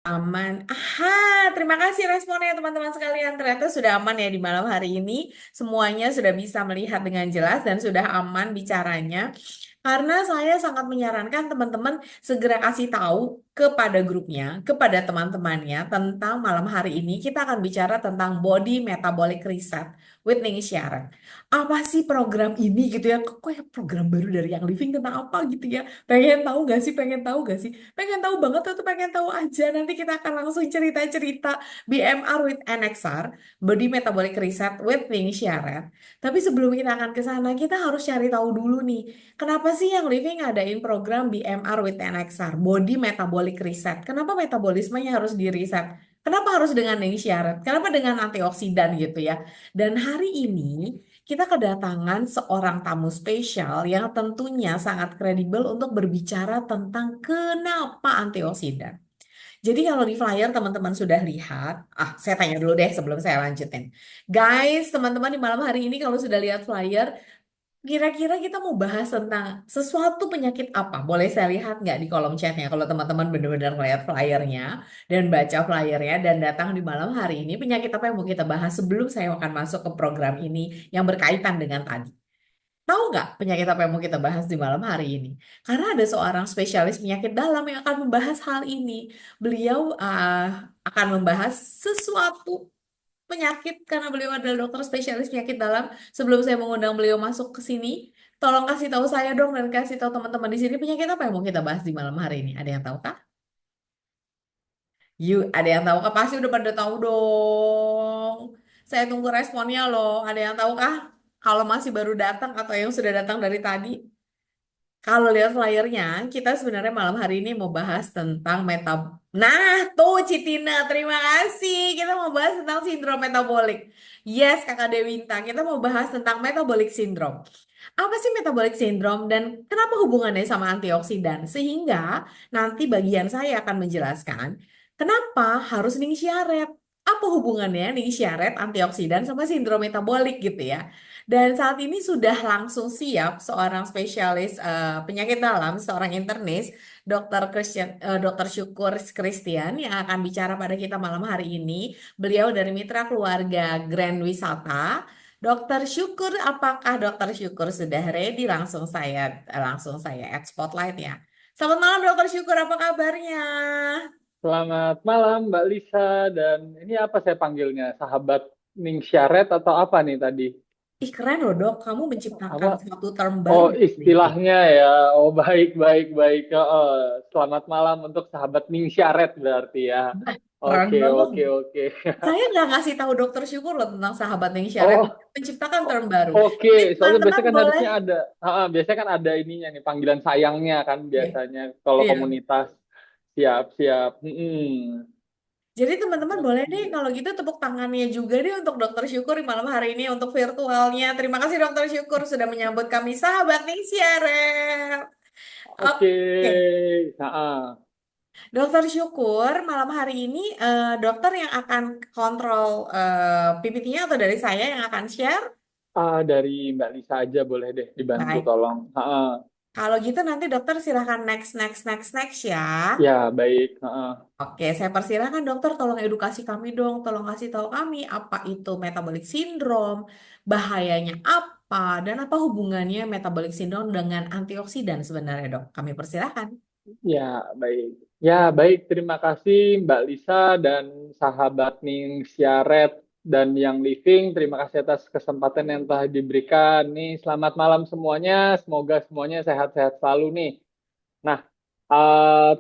Aman. Aha, terima kasih responnya teman-teman sekalian. Ternyata sudah aman ya di malam hari ini. Semuanya sudah bisa melihat dengan jelas dan sudah aman bicaranya. Karena saya sangat menyarankan teman-teman segera kasih tahu kepada grupnya, kepada teman-temannya tentang malam hari ini kita akan bicara tentang body metabolic reset with Ning Sharon. Apa sih program ini gitu ya? Kok kayak program baru dari Yang Living tentang apa gitu ya? Pengen tahu gak sih? Pengen tahu gak sih? Pengen tahu banget tuh pengen tahu aja. Nanti kita akan langsung cerita-cerita BMR with NXR, Body Metabolic Reset with Ning Sharon. Tapi sebelum kita akan ke sana, kita harus cari tahu dulu nih, kenapa sih yang Living ngadain program BMR with NXR, Body Metabolic Reset? Kenapa metabolismenya harus di reset? Kenapa harus dengan Ning Sharon? Kenapa dengan antioksidan gitu ya? Dan hari ini kita kedatangan seorang tamu spesial yang tentunya sangat kredibel untuk berbicara tentang kenapa antioksidan. Jadi kalau di flyer teman-teman sudah lihat, saya tanya dulu deh sebelum saya lanjutin. Guys, teman-teman di malam hari ini kalau sudah lihat flyer, kira-kira kita mau bahas tentang sesuatu penyakit apa? Boleh saya lihat nggak di kolom chatnya kalau teman-teman benar-benar ngeliat flyernya dan baca flyernya dan datang di malam hari ini, penyakit apa yang mau kita bahas sebelum saya akan masuk ke program ini yang berkaitan dengan tadi? Tahu nggak penyakit apa yang mau kita bahas di malam hari ini? Karena ada seorang spesialis penyakit dalam yang akan membahas hal ini. Beliau akan membahas sesuatu penyakit karena beliau adalah dokter spesialis penyakit dalam. Sebelum saya mengundang beliau masuk ke sini, tolong kasih tahu saya dong dan kasih tahu teman-teman di sini penyakit apa yang mau kita bahas di malam hari ini. Ada yang tahu kah? Yuk, ada yang tahu kah? Pasti udah pada tahu dong. Saya tunggu responnya loh. Ada yang tahu kah? Kalau masih baru datang atau yang sudah datang dari tadi? Kalau lihat flyernya, kita sebenarnya malam hari ini mau bahas tentang Nah, tuh Citina, terima kasih. Kita mau bahas tentang sindrom metabolik. Yes, Kakak Dewinta, kita mau bahas tentang metabolic syndrome. Apa sih metabolic syndrome dan kenapa hubungannya sama antioksidan? Sehingga nanti bagian saya akan menjelaskan kenapa harus Ning Syaret. Apa hubungannya Ning Syaret, antioksidan sama sindrom metabolik gitu ya. Dan saat ini sudah langsung siap seorang spesialis penyakit dalam, seorang internis, Dr. Syukur Christian yang akan bicara pada kita malam hari ini. Beliau dari Mitra Keluarga Grand Wisata. Dokter Syukur, apakah Dokter Syukur sudah ready? Langsung saya add spotlight ya. Selamat malam Dokter Syukur, apa kabarnya? Selamat malam Mbak Lisa dan ini apa saya panggilnya? Sahabat Ning Syaret atau apa nih tadi? Ih keren loh dok, kamu menciptakan Apa? suatu term baru Oh, di living. istilahnya ya. Oh, baik baik baik. Selamat malam untuk sahabat Ning Syaret berarti ya. Wah, keren Oke banget. oke oke. Saya nggak ngasih tahu dokter Syukur loh tentang sahabat yang syarat Oh, menciptakan term baru. oke. Jadi Soalnya teman-teman biasanya kan boleh, harusnya ada. Biasanya kan ada ininya nih panggilan sayangnya kan ya, biasanya kalau iya. komunitas. Siap siap. Mm-mm. Jadi teman-teman boleh deh Oke. kalau gitu tepuk tangannya juga deh untuk dokter Syukur di malam hari ini untuk virtualnya. Terima kasih dokter Syukur sudah menyambut kami sahabat nih syarat. Oke. Oke, Nah, dokter Syukur malam hari ini dokter yang akan kontrol PPT-nya atau dari saya yang akan share. Dari Mbak Lisa aja boleh deh dibantu Baik. tolong. Kalau gitu nanti dokter silahkan next, next, next, next ya. Ya baik. Oke, saya persilahkan dokter tolong edukasi kami dong, tolong kasih tahu kami apa itu metabolic syndrome, bahayanya apa, dan apa hubungannya metabolic syndrome dengan antioksidan sebenarnya dok. Kami persilahkan. Ya baik. Ya baik. Terima kasih Mbak Lisa dan sahabat Ning Siaret dan yang living. Terima kasih atas kesempatan yang telah diberikan. Nih selamat malam semuanya. Semoga semuanya sehat-sehat selalu nih. Nah,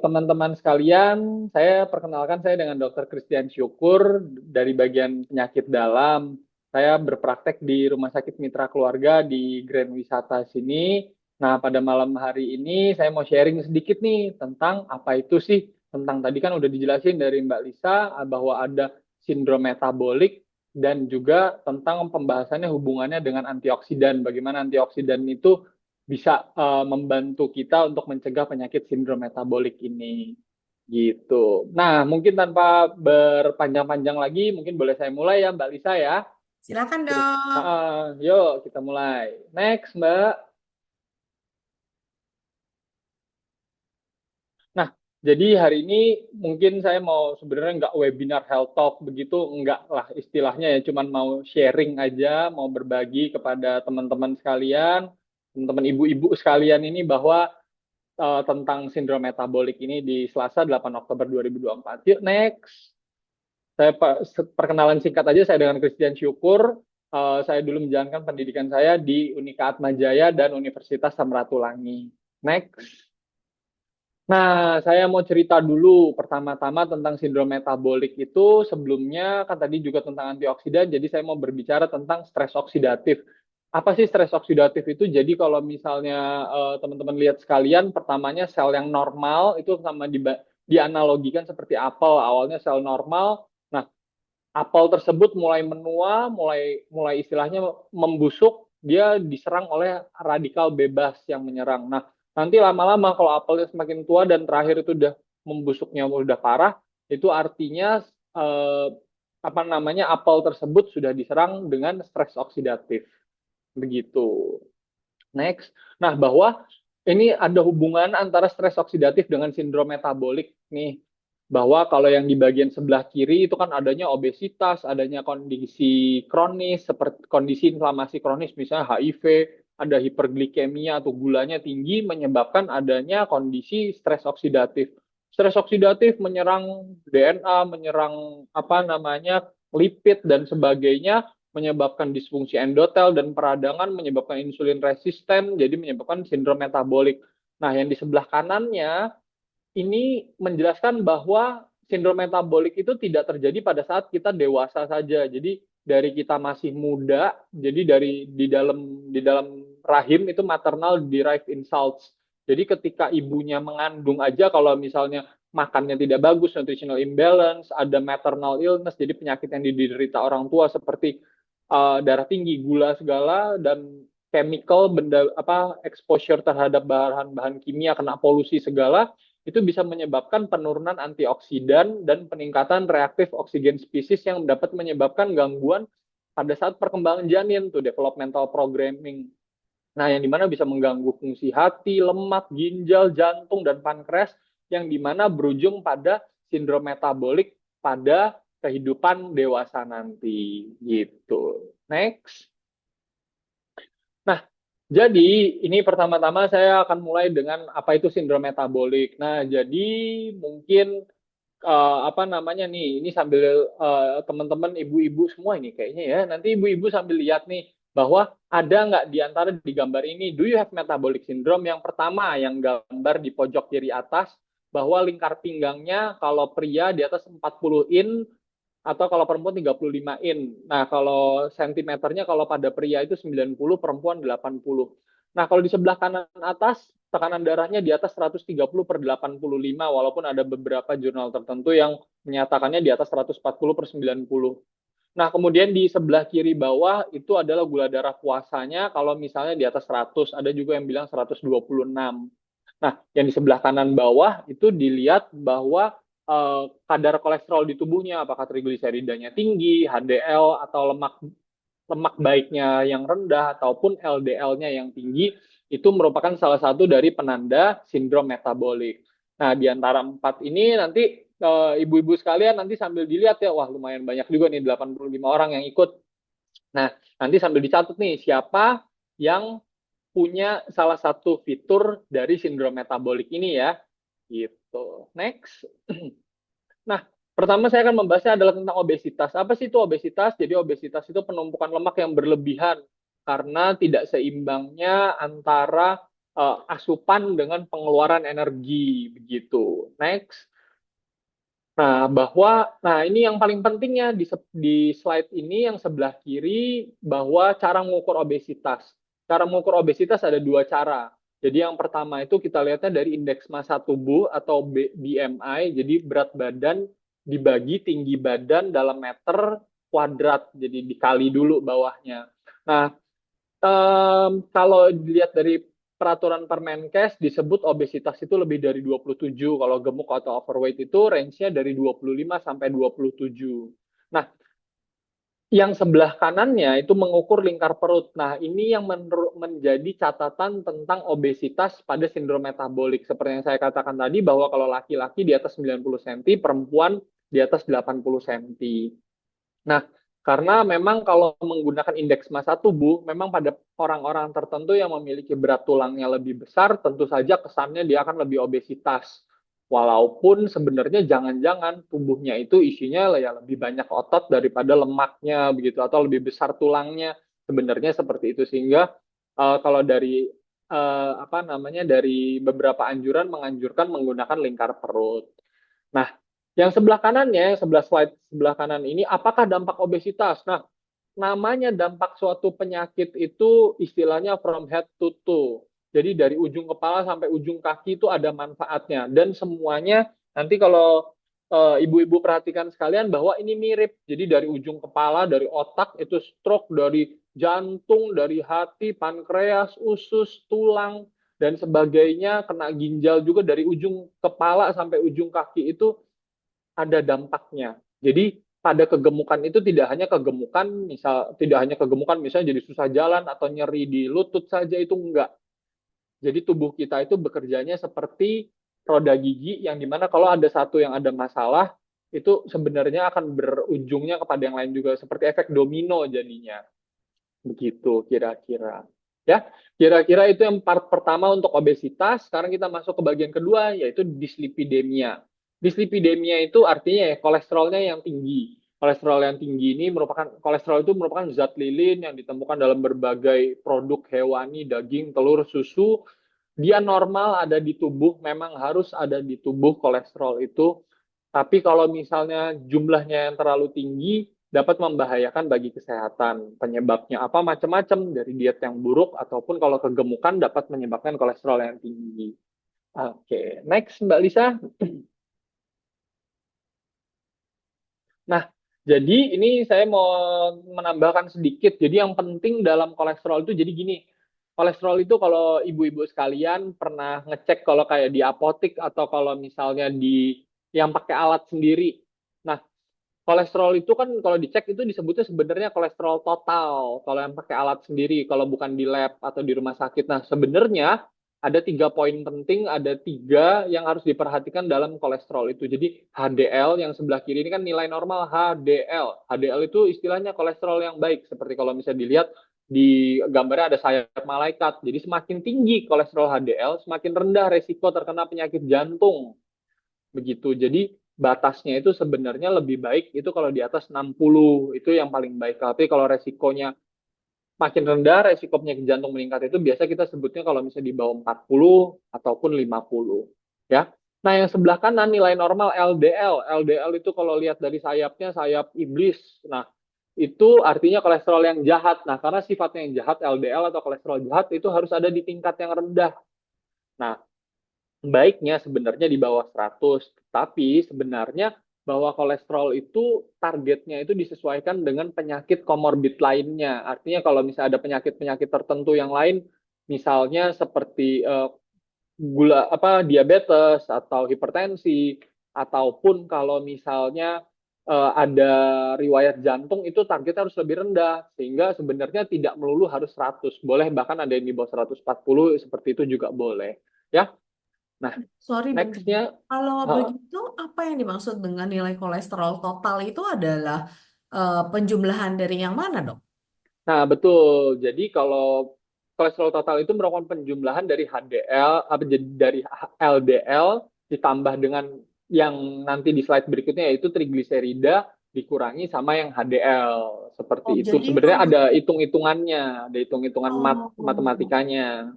teman-teman sekalian, saya perkenalkan saya dengan Dr. Christian Syukur dari bagian penyakit dalam. Saya berpraktek di Rumah Sakit Mitra Keluarga di Grand Wisata sini. Nah, pada malam hari ini saya mau sharing sedikit nih tentang apa itu sih, tentang tadi kan udah dijelasin dari Mbak Lisa bahwa ada sindrom metabolik dan juga tentang pembahasannya hubungannya dengan antioksidan. Bagaimana antioksidan itu bisa membantu kita untuk mencegah penyakit sindrom metabolik ini gitu. Nah, mungkin tanpa berpanjang-panjang lagi, mungkin boleh saya mulai ya Mbak Lisa ya. Silakan dok. Yuk kita mulai. Next Mbak. Nah, Jadi hari ini mungkin saya mau sebenarnya nggak webinar health talk begitu, nggak lah istilahnya ya, cuman mau sharing aja, mau berbagi kepada teman-teman sekalian, teman-teman ibu-ibu sekalian ini bahwa tentang sindrom metabolik ini di Selasa 8 Oktober 2024. Yuk next. Saya perkenalan singkat aja, saya dengan Christian Syukur. Saya dulu menjalankan pendidikan saya di Unika Atmajaya dan Universitas Samratulangi. Next. Nah, saya mau cerita dulu pertama-tama tentang sindrom metabolik itu. Sebelumnya kan tadi juga tentang antioksidan, jadi saya mau berbicara tentang stres oksidatif. Apa sih stres oksidatif itu? Jadi kalau misalnya teman-teman lihat sekalian, pertamanya sel yang normal itu sama dianalogikan seperti apel. Awalnya sel normal. Nah, apel tersebut mulai menua, mulai mulai istilahnya membusuk, dia diserang oleh radikal bebas yang menyerang. Nah, nanti lama-lama kalau apelnya semakin tua dan terakhir itu udah membusuknya udah parah, itu artinya eh, apa namanya apel tersebut sudah diserang dengan stres oksidatif. Begitu. Next. Nah, bahwa ini ada hubungan antara stres oksidatif dengan sindrom metabolik nih. Bahwa kalau yang di bagian sebelah kiri itu kan adanya obesitas, adanya kondisi kronis, seperti kondisi inflamasi kronis, misalnya HIV, ada hiperglikemia atau gulanya tinggi, menyebabkan adanya kondisi stres oksidatif. Stres oksidatif menyerang DNA, menyerang apa namanya lipid dan sebagainya, menyebabkan disfungsi endotel dan peradangan, menyebabkan insulin resisten, jadi menyebabkan sindrom metabolik. Nah, yang di sebelah kanannya ini menjelaskan bahwa sindrom metabolik itu tidak terjadi pada saat kita dewasa saja. Jadi dari kita masih muda, jadi dari di dalam rahim itu maternal derived insults. Jadi ketika ibunya mengandung aja kalau misalnya makannya tidak bagus, nutritional imbalance, ada maternal illness, jadi penyakit yang diderita orang tua seperti darah tinggi, gula segala dan chemical benda apa exposure terhadap bahan-bahan kimia kena polusi segala itu bisa menyebabkan penurunan antioksidan dan peningkatan reaktif oksigen spesies yang dapat menyebabkan gangguan pada saat perkembangan janin tuh developmental programming. Nah, yang dimana bisa mengganggu fungsi hati, lemak, ginjal, jantung, dan pankreas yang dimana berujung pada sindrom metabolik pada kehidupan dewasa nanti gitu. Next. Nah, jadi ini pertama-tama saya akan mulai dengan apa itu sindrom metabolik. Nah, jadi mungkin apa namanya nih, ini sambil teman-teman ibu-ibu semua ini kayaknya ya, nanti ibu-ibu sambil lihat nih bahwa ada nggak di antara di gambar ini, do you have metabolic syndrome? Yang pertama, yang gambar di pojok kiri atas, bahwa lingkar pinggangnya kalau pria di atas 40 in, atau kalau perempuan 35 in. Nah, kalau sentimeternya kalau pada pria itu 90, perempuan 80. Nah, kalau di sebelah kanan atas, tekanan darahnya di atas 130/85, walaupun ada beberapa jurnal tertentu yang menyatakannya di atas 140/90. Nah, kemudian di sebelah kiri bawah itu adalah gula darah puasanya kalau misalnya di atas 100, ada juga yang bilang 126. Nah, yang di sebelah kanan bawah itu dilihat bahwa kadar kolesterol di tubuhnya, apakah trigliseridanya tinggi, HDL atau lemak lemak baiknya yang rendah ataupun LDL-nya yang tinggi, itu merupakan salah satu dari penanda sindrom metabolik. Nah, di antara empat ini nanti ibu-ibu sekalian nanti sambil dilihat ya, wah lumayan banyak juga nih 85 orang yang ikut. Nah, nanti sambil dicatat nih siapa yang punya salah satu fitur dari sindrom metabolik ini ya. Gitu. Next. Nah, pertama saya akan membahasnya adalah tentang obesitas. Apa sih itu obesitas? Jadi obesitas itu penumpukan lemak yang berlebihan karena tidak seimbangnya antara asupan dengan pengeluaran energi begitu. Next. Nah, ini yang paling pentingnya di slide ini yang sebelah kiri bahwa cara mengukur obesitas. Cara mengukur obesitas ada dua cara. Jadi yang pertama itu kita lihatnya dari indeks massa tubuh atau BMI, jadi berat badan dibagi tinggi badan dalam meter kuadrat, jadi dikali dulu bawahnya. Nah, kalau dilihat dari peraturan Permenkes disebut obesitas itu lebih dari 27. Kalau gemuk atau overweight itu range-nya dari 25 sampai 27. Nah, Yang sebelah kanannya itu mengukur lingkar perut. Nah, ini yang menjadi catatan tentang obesitas pada sindrom metabolik. Seperti yang saya katakan tadi, bahwa kalau laki-laki di atas 90 cm, perempuan di atas 80 cm. Nah, karena memang kalau menggunakan indeks massa tubuh, memang pada orang-orang tertentu yang memiliki berat tulangnya lebih besar, tentu saja kesannya dia akan lebih obesitas. Walaupun sebenarnya jangan-jangan tubuhnya itu isinya ya lebih banyak otot daripada lemaknya begitu, atau lebih besar tulangnya. Sebenarnya seperti itu, sehingga kalau dari apa namanya, dari beberapa anjuran menganjurkan menggunakan lingkar perut. Nah, yang sebelah kanannya, sebelah slide sebelah kanan ini, apakah dampak obesitas? Nah, namanya dampak suatu penyakit itu istilahnya from head to toe. Jadi dari ujung kepala sampai ujung kaki itu ada manfaatnya. Dan semuanya, nanti kalau ibu-ibu perhatikan sekalian bahwa ini mirip. Jadi dari ujung kepala, dari otak itu stroke, dari jantung, dari hati, pankreas, usus, tulang, dan sebagainya, kena ginjal juga dari ujung kepala sampai ujung kaki itu ada dampaknya. Jadi pada kegemukan itu tidak hanya kegemukan, tidak hanya kegemukan misalnya jadi susah jalan atau nyeri di lutut saja, itu enggak. Jadi tubuh kita itu bekerjanya seperti roda gigi yang dimana kalau ada satu yang ada masalah, itu sebenarnya akan berujungnya kepada yang lain juga, seperti efek domino jadinya. Begitu kira-kira. Ya, kira-kira itu yang part pertama untuk obesitas. Sekarang kita masuk ke bagian kedua, yaitu dislipidemia. Dislipidemia itu artinya ya kolesterolnya yang tinggi. Kolesterol yang tinggi ini kolesterol itu merupakan zat lilin yang ditemukan dalam berbagai produk hewani, daging, telur, susu. Dia normal ada di tubuh, memang harus ada di tubuh kolesterol itu. Tapi kalau misalnya jumlahnya yang terlalu tinggi, dapat membahayakan bagi kesehatan. Penyebabnya apa? Macam-macam, dari diet yang buruk ataupun kalau kegemukan dapat menyebabkan kolesterol yang tinggi. Oke, next Mbak Lisa. Nah, jadi ini saya mau menambahkan sedikit. Jadi yang penting dalam kolesterol itu jadi gini. Kolesterol itu kalau ibu-ibu sekalian pernah ngecek kalau kayak di apotik atau kalau misalnya di yang pakai alat sendiri. Nah, kolesterol itu kan kalau dicek itu disebutnya sebenarnya kolesterol total. Kalau yang pakai alat sendiri, kalau bukan di lab atau di rumah sakit. Nah, sebenarnya ada 3 poin penting, ada 3 yang harus diperhatikan dalam kolesterol itu. Jadi HDL yang sebelah kiri ini kan nilai normal HDL. HDL itu istilahnya kolesterol yang baik. Seperti kalau misalnya dilihat di gambarnya ada sayap malaikat. Jadi semakin tinggi kolesterol HDL, semakin rendah resiko terkena penyakit jantung. Begitu. Jadi batasnya itu sebenarnya lebih baik itu kalau di atas 60 itu yang paling baik. Tapi kalau resikonya makin rendah, resiko penyakit jantung meningkat itu biasa kita sebutnya kalau misalnya di bawah 40 ataupun 50. Ya. Nah, yang sebelah kanan nilai normal LDL. LDL itu kalau lihat dari sayapnya, sayap iblis. Nah, itu artinya kolesterol yang jahat. Nah, karena sifatnya yang jahat, LDL atau kolesterol jahat itu harus ada di tingkat yang rendah. Nah, baiknya sebenarnya di bawah 100, tapi sebenarnya bahwa kolesterol itu targetnya itu disesuaikan dengan penyakit komorbid lainnya. Artinya kalau misalnya ada penyakit-penyakit tertentu yang lain, misalnya seperti gula apa diabetes atau hipertensi, ataupun kalau misalnya ada riwayat jantung, itu targetnya harus lebih rendah, sehingga sebenarnya tidak melulu harus 100, boleh bahkan ada yang di bawah 140, seperti itu juga boleh. Ya, nah, Sorry bentar. nextnya, Kalau huh? begitu, apa yang dimaksud dengan nilai kolesterol total itu adalah penjumlahan dari yang mana, dok? Nah, betul. Jadi kalau kolesterol total itu merupakan penjumlahan dari HDL, apa jadi dari LDL ditambah dengan yang nanti di slide berikutnya, yaitu trigliserida dikurangi sama yang HDL. Oh, Seperti itu. jadi Sebenarnya untuk ada hitung-hitungannya, ada hitung-hitungan oh, matematikanya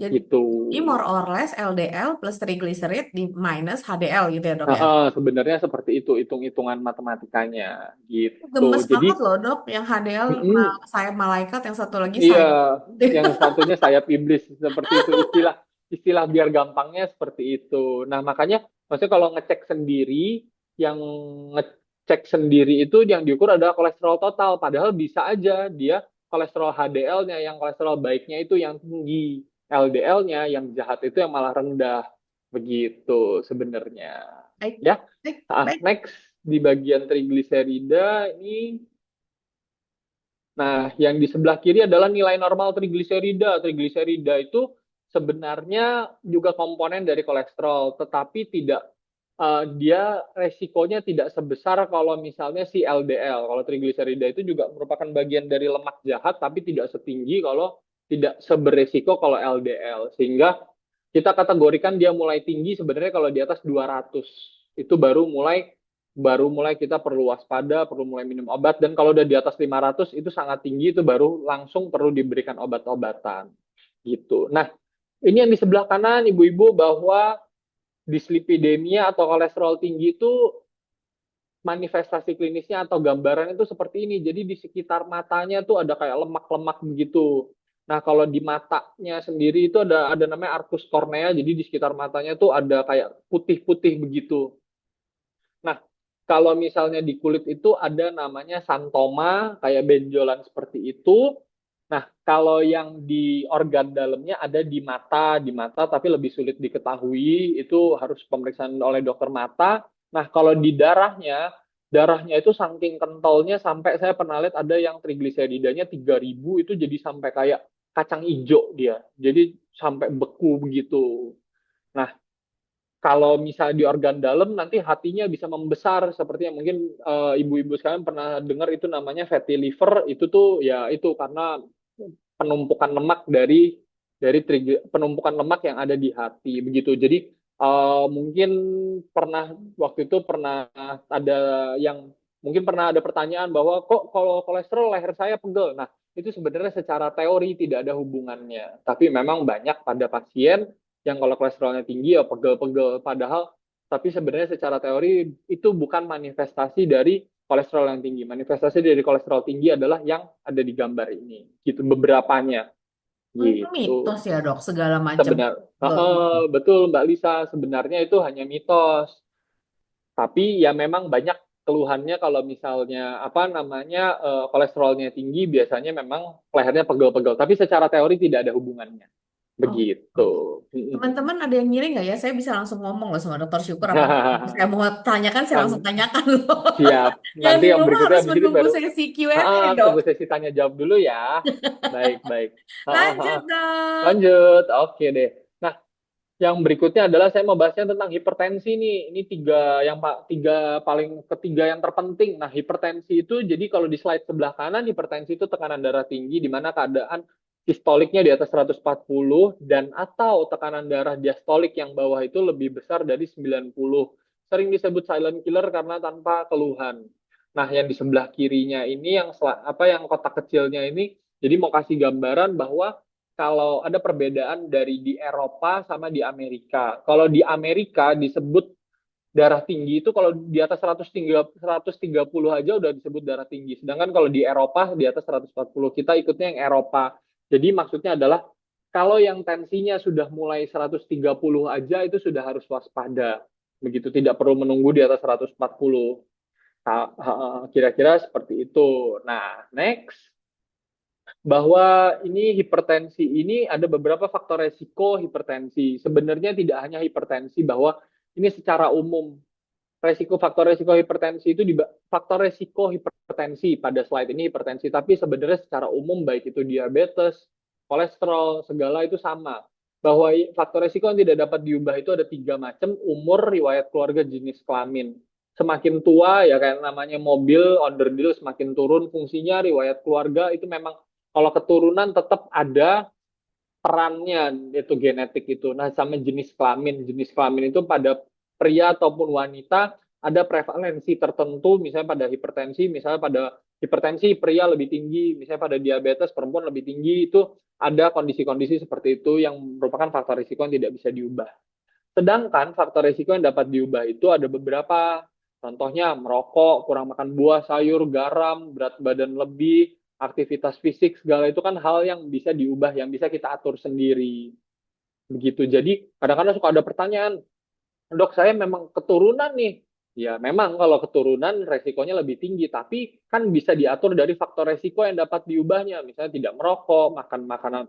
jadi gitu. more or less LDL plus triglycerid di minus HDL gitu ya, dok Nah, ya? sebenarnya seperti itu hitung-hitungan matematikanya gitu. Gemes Jadi banget loh, dok. Yang HDL mm, sayap malaikat, yang satu lagi iya, sayap. yang satunya sayap iblis, seperti itu istilah istilah biar gampangnya seperti itu. Nah, makanya maksudnya kalau ngecek sendiri, yang ngecek sendiri itu yang diukur adalah kolesterol total, padahal bisa aja dia kolesterol HDL-nya yang kolesterol baiknya itu yang tinggi, LDL-nya yang jahat itu yang malah rendah. Begitu sebenarnya. Baik, Ya. baik, Ah, baik. next di bagian trigliserida ini Nah, yang di sebelah kiri adalah nilai normal trigliserida. Trigliserida itu sebenarnya juga komponen dari kolesterol, tetapi tidak dia resikonya tidak sebesar kalau misalnya si LDL. Kalau trigliserida itu juga merupakan bagian dari lemak jahat, tapi tidak setinggi kalau tidak seberesiko kalau LDL. Sehingga kita kategorikan dia mulai tinggi sebenarnya kalau di atas 200. Itu baru mulai kita perlu waspada, perlu mulai minum obat. Dan kalau udah di atas 500 itu sangat tinggi, itu baru langsung perlu diberikan obat-obatan. Gitu. Nah, ini yang di sebelah kanan, ibu-ibu, bahwa dislipidemia atau kolesterol tinggi itu manifestasi klinisnya atau gambaran itu seperti ini. Jadi di sekitar matanya tuh ada kayak lemak-lemak begitu. Nah, kalau di matanya sendiri itu ada namanya arcus cornea. Jadi di sekitar matanya tuh ada kayak putih-putih begitu. Nah, kalau misalnya di kulit itu ada namanya santoma, kayak benjolan seperti itu. Nah, kalau yang di organ dalamnya ada di mata tapi lebih sulit diketahui, itu harus pemeriksaan oleh dokter mata. Nah, kalau di darahnya itu saking kentalnya sampai saya pernah lihat ada yang trigliseridanya 3.000 itu jadi sampai kayak kacang hijau dia. Jadi sampai beku begitu. Nah, kalau misalnya di organ dalam nanti hatinya bisa membesar seperti yang mungkin ibu-ibu sekalian pernah dengar itu namanya fatty liver. Itu tuh ya itu karena penumpukan lemak penumpukan lemak yang ada di hati begitu. Jadi mungkin waktu itu pernah ada yang mungkin pernah ada pertanyaan bahwa kok kalau kolesterol leher saya pegel. Nah, itu sebenarnya secara teori tidak ada hubungannya. Tapi memang banyak pada pasien yang kalau kolesterolnya tinggi ya pegel-pegel. Padahal tapi sebenarnya secara teori itu bukan manifestasi dari kolesterol yang tinggi. Manifestasi dari kolesterol tinggi adalah yang ada di gambar ini. Gitu beberapanya Oh, itu gitu. mitos ya dok, segala macam Sebenar gitu. betul Mbak Lisa, sebenarnya itu hanya mitos. Tapi ya memang banyak keluhannya kalau misalnya apa namanya kolesterolnya tinggi biasanya memang lehernya pegel-pegel. Tapi secara teori tidak ada hubungannya. Oh, Begitu. oke. Teman-teman ada yang ngiring nggak ya? Saya bisa langsung ngomong loh sama dokter Syukur. Apa saya mau tanyakan, saya langsung Man- tanyakan loh. Siap. Yang Nanti di yang rumah berikutnya harus habis ini menunggu baru sesi Q&A dok. tunggu sesi tanya jawab dulu ya. Baik, baik. Lanjut dok. Lanjut. Oke deh. Nah, yang berikutnya adalah saya mau bahasnya tentang hipertensi nih. Ini ketiga yang terpenting. Nah, hipertensi itu jadi kalau di slide sebelah kanan hipertensi itu tekanan darah tinggi di mana keadaan sistoliknya di atas 140 dan atau tekanan darah diastolik yang bawah itu lebih besar dari 90. Sering disebut silent killer karena tanpa keluhan. Nah, yang di sebelah kirinya ini yang kotak kecilnya ini jadi mau kasih gambaran bahwa kalau ada perbedaan dari di Eropa sama di Amerika. Kalau di Amerika disebut darah tinggi itu kalau di atas 130 aja udah disebut darah tinggi. Sedangkan kalau di Eropa di atas 140 kita ikutnya yang Eropa. Jadi maksudnya adalah kalau yang tensinya sudah mulai 130 aja itu sudah harus waspada. Begitu tidak perlu menunggu di atas 140. Kira-kira seperti itu. Nah, next bahwa ini hipertensi ini ada beberapa faktor resiko hipertensi. Sebenarnya tidak hanya hipertensi bahwa ini secara umum faktor resiko hipertensi itu faktor resiko hipertensi pada slide ini hipertensi tapi sebenarnya secara umum baik itu diabetes, kolesterol, segala itu sama. Bahwa faktor resiko yang tidak dapat diubah itu ada 3 macam: umur, riwayat keluarga, jenis kelamin. Semakin tua ya kayak namanya mobil onderdil semakin turun fungsinya, riwayat keluarga itu memang kalau keturunan tetap ada perannya itu genetik itu. Nah, sama jenis kelamin. Jenis kelamin itu pada pria ataupun wanita ada prevalensi tertentu, misalnya pada hipertensi, misalnya pada hipertensi pria lebih tinggi, misalnya pada diabetes perempuan lebih tinggi, itu ada kondisi-kondisi seperti itu yang merupakan faktor risiko yang tidak bisa diubah. Sedangkan faktor risiko yang dapat diubah itu ada beberapa. Contohnya merokok, kurang makan buah, sayur, garam, berat badan lebih, aktivitas fisik, segala itu kan hal yang bisa diubah, yang bisa kita atur sendiri. Begitu. Jadi kadang-kadang suka ada pertanyaan, dok saya memang keturunan nih. Ya memang kalau keturunan resikonya lebih tinggi, tapi kan bisa diatur dari faktor resiko yang dapat diubahnya. Misalnya tidak merokok,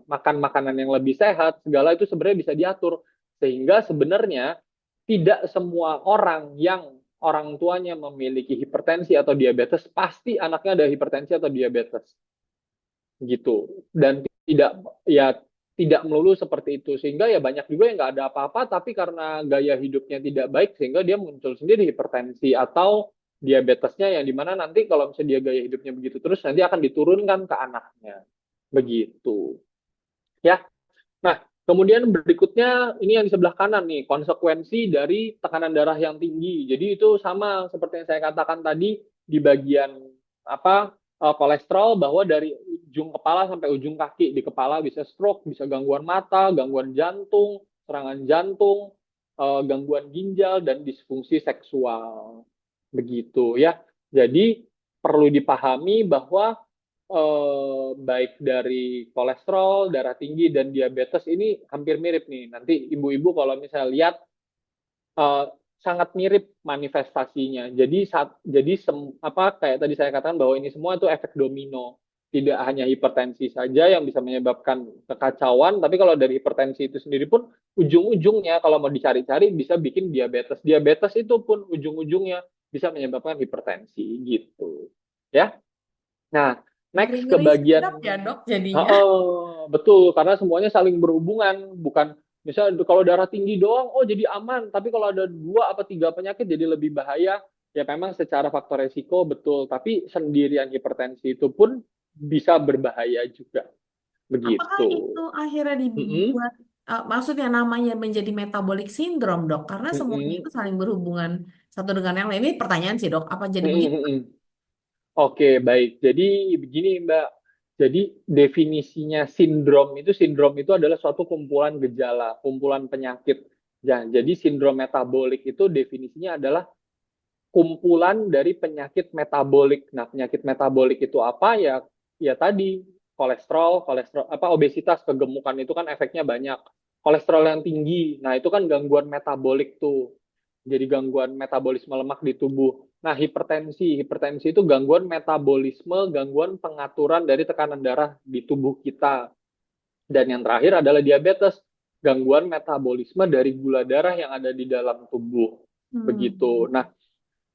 makan makanan yang lebih sehat, segala itu sebenarnya bisa diatur. Sehingga sebenarnya tidak semua orang yang orang tuanya memiliki hipertensi atau diabetes, pasti anaknya ada hipertensi atau diabetes. gitu. Dan tidak ya tidak melulu seperti itu, sehingga ya banyak juga yang nggak ada apa-apa tapi karena gaya hidupnya tidak baik sehingga dia muncul sendiri hipertensi atau diabetesnya, yang dimana nanti kalau misalnya dia gaya hidupnya begitu terus nanti akan diturunkan ke anaknya begitu ya. Nah, kemudian berikutnya ini yang di sebelah kanan nih, konsekuensi dari tekanan darah yang tinggi. Jadi itu sama seperti yang saya katakan tadi di bagian apa kolesterol, bahwa dari ujung kepala sampai ujung kaki, di kepala bisa stroke, bisa gangguan mata, gangguan jantung, serangan jantung, gangguan ginjal dan disfungsi seksual. Begitu ya. Jadi perlu dipahami bahwa baik dari kolesterol, darah tinggi, dan diabetes ini hampir mirip nih. Nanti ibu-ibu kalau misalnya lihat eh, sangat mirip manifestasinya. Apa kayak tadi saya katakan bahwa ini semua itu efek domino. Tidak hanya hipertensi saja yang bisa menyebabkan kekacauan, tapi kalau dari hipertensi itu sendiri pun ujung-ujungnya kalau mau dicari-cari bisa bikin diabetes. Diabetes itu pun ujung-ujungnya bisa menyebabkan hipertensi gitu. Ya. Nah, next ke Ngeri-ngeri bagian. sedap ya dok jadinya. Oh, betul, karena semuanya saling berhubungan. Bukan, misalnya kalau darah tinggi doang, oh jadi aman. Tapi kalau ada dua apa tiga penyakit jadi lebih bahaya. Ya memang secara faktor resiko betul. Tapi sendirian hipertensi itu pun bisa berbahaya juga. Apakah Begitu. itu akhirnya Mm-mm, dibuat, maksudnya namanya menjadi metabolic syndrome dok? Karena semuanya itu mm-mm, saling berhubungan satu dengan yang lain. Ini pertanyaan sih dok, apa jadi mm-mm, begitu? mm-mm. Oke, baik. Jadi begini, Mbak. Jadi definisinya sindrom itu adalah suatu kumpulan gejala, kumpulan penyakit. Ya, jadi sindrom metabolik itu definisinya adalah kumpulan dari penyakit metabolik. Nah, penyakit metabolik itu apa ya? Ya tadi kolesterol apa obesitas, kegemukan itu kan efeknya banyak. Kolesterol yang tinggi, nah itu kan gangguan metabolik tuh. Jadi gangguan metabolisme lemak di tubuh. Nah, hipertensi itu gangguan metabolisme, gangguan pengaturan dari tekanan darah di tubuh kita. Dan yang terakhir adalah diabetes, gangguan metabolisme dari gula darah yang ada di dalam tubuh. Hmm. Begitu. Nah,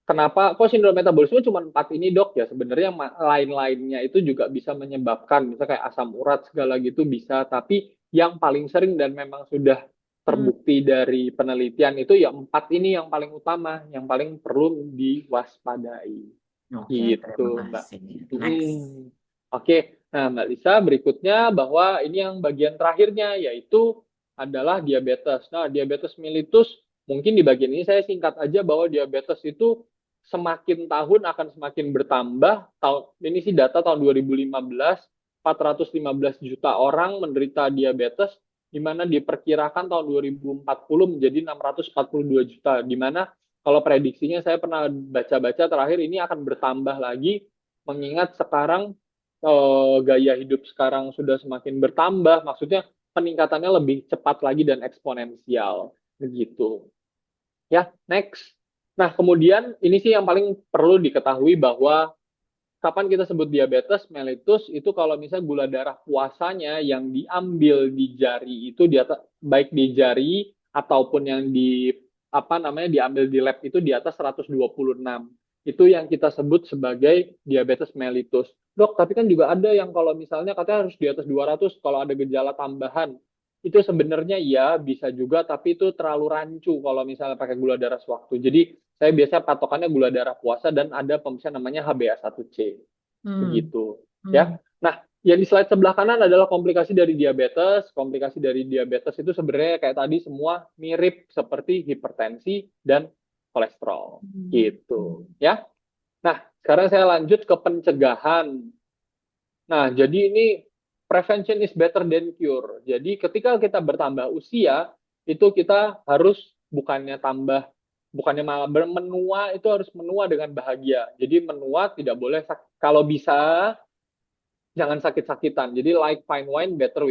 kenapa kok sindrom metabolisme cuma 4 ini dok? Ya sebenarnya lain-lainnya itu juga bisa menyebabkan, misalnya kayak asam urat segala gitu bisa, tapi yang paling sering dan memang sudah Hmm. terbukti dari penelitian itu ya 4 ini yang paling utama, yang paling perlu diwaspadai. Oke, terima Gitu, Mbak. kasih. Next. Mm-mm. Oke, nah Mbak Lisa berikutnya bahwa ini yang bagian terakhirnya yaitu adalah diabetes. Nah, diabetes mellitus mungkin di bagian ini saya singkat aja bahwa diabetes itu semakin tahun akan semakin bertambah. Ini sih data tahun 2015, 415 juta orang menderita diabetes, di mana diperkirakan tahun 2040 menjadi 642 juta, di mana kalau prediksinya saya pernah baca-baca terakhir ini akan bertambah lagi, mengingat sekarang gaya hidup sekarang sudah semakin bertambah, maksudnya peningkatannya lebih cepat lagi dan eksponensial begitu. Ya, next. Nah, kemudian ini sih yang paling perlu diketahui bahwa kapan kita sebut diabetes mellitus itu kalau misalnya gula darah puasanya yang diambil di jari itu di atas, baik di jari ataupun yang di apa namanya diambil di lab itu di atas 126. Itu yang kita sebut sebagai diabetes mellitus. Dok, tapi kan juga ada yang kalau misalnya katanya harus di atas 200 kalau ada gejala tambahan. Itu sebenarnya ya bisa juga, tapi itu terlalu rancu kalau misalnya pakai gula darah sewaktu. Jadi saya biasa patokannya gula darah puasa dan ada pemirsaan namanya HbA1c. Hmm. Begitu. Hmm. Ya. Nah, yang di slide sebelah kanan adalah komplikasi dari diabetes. Komplikasi dari diabetes itu sebenarnya kayak tadi semua mirip seperti hipertensi dan kolesterol. Hmm. Gitu. Ya. Nah, sekarang saya lanjut ke pencegahan. Nah, jadi ini prevention is better than cure. Jadi ketika kita bertambah usia, itu kita harus bukannya malah menua, itu harus menua dengan bahagia. Jadi menua tidak boleh, kalau bisa jangan sakit-sakitan. Jadi like fine wine better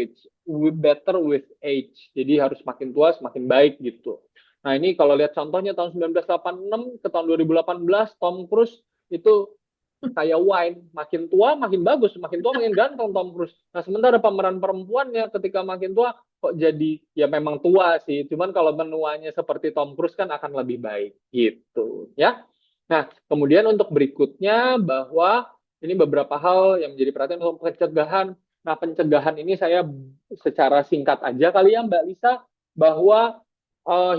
with age. Jadi harus makin tua semakin baik gitu. Nah, ini kalau lihat contohnya tahun 1986 ke tahun 2018 Tom Cruise itu kayak wine, makin tua makin bagus, makin tua makin ganteng Tom Cruise. Nah, sementara pemeran perempuannya ketika makin tua kok jadi ya memang tua sih, cuman kalau menuanya seperti Tom Cruise kan akan lebih baik gitu ya. Nah, kemudian untuk berikutnya bahwa Ini beberapa hal yang menjadi perhatian untuk pencegahan. Nah, pencegahan ini saya secara singkat aja kali ya Mbak Lisa, bahwa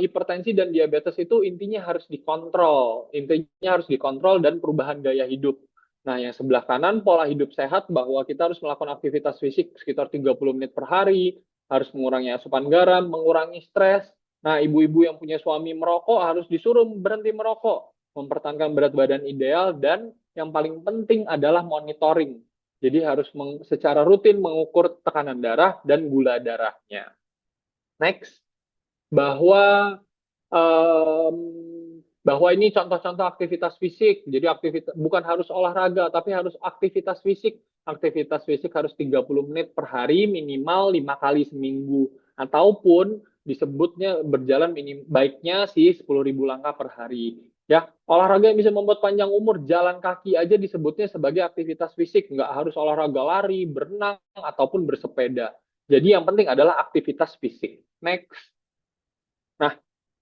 hipertensi dan diabetes itu intinya harus dikontrol. Intinya harus dikontrol dan perubahan gaya hidup. Nah, yang sebelah kanan pola hidup sehat bahwa kita harus melakukan aktivitas fisik sekitar 30 menit per hari, harus mengurangi asupan garam, mengurangi stres. Nah, ibu-ibu yang punya suami merokok harus disuruh berhenti merokok, mempertahankan berat badan ideal, dan yang paling penting adalah monitoring. Jadi harus secara rutin mengukur tekanan darah dan gula darahnya. Next, bahwa um, bahwa ini contoh-contoh aktivitas fisik. Jadi aktivitas bukan harus olahraga, tapi harus aktivitas fisik. Aktivitas fisik harus 30 menit per hari, minimal 5 kali seminggu. Ataupun disebutnya berjalan baiknya sih 10.000 langkah per hari. Ya, olahraga yang bisa membuat panjang umur, jalan kaki aja disebutnya sebagai aktivitas fisik. Nggak harus olahraga lari, berenang, ataupun bersepeda. Jadi yang penting adalah aktivitas fisik. Next. Nah,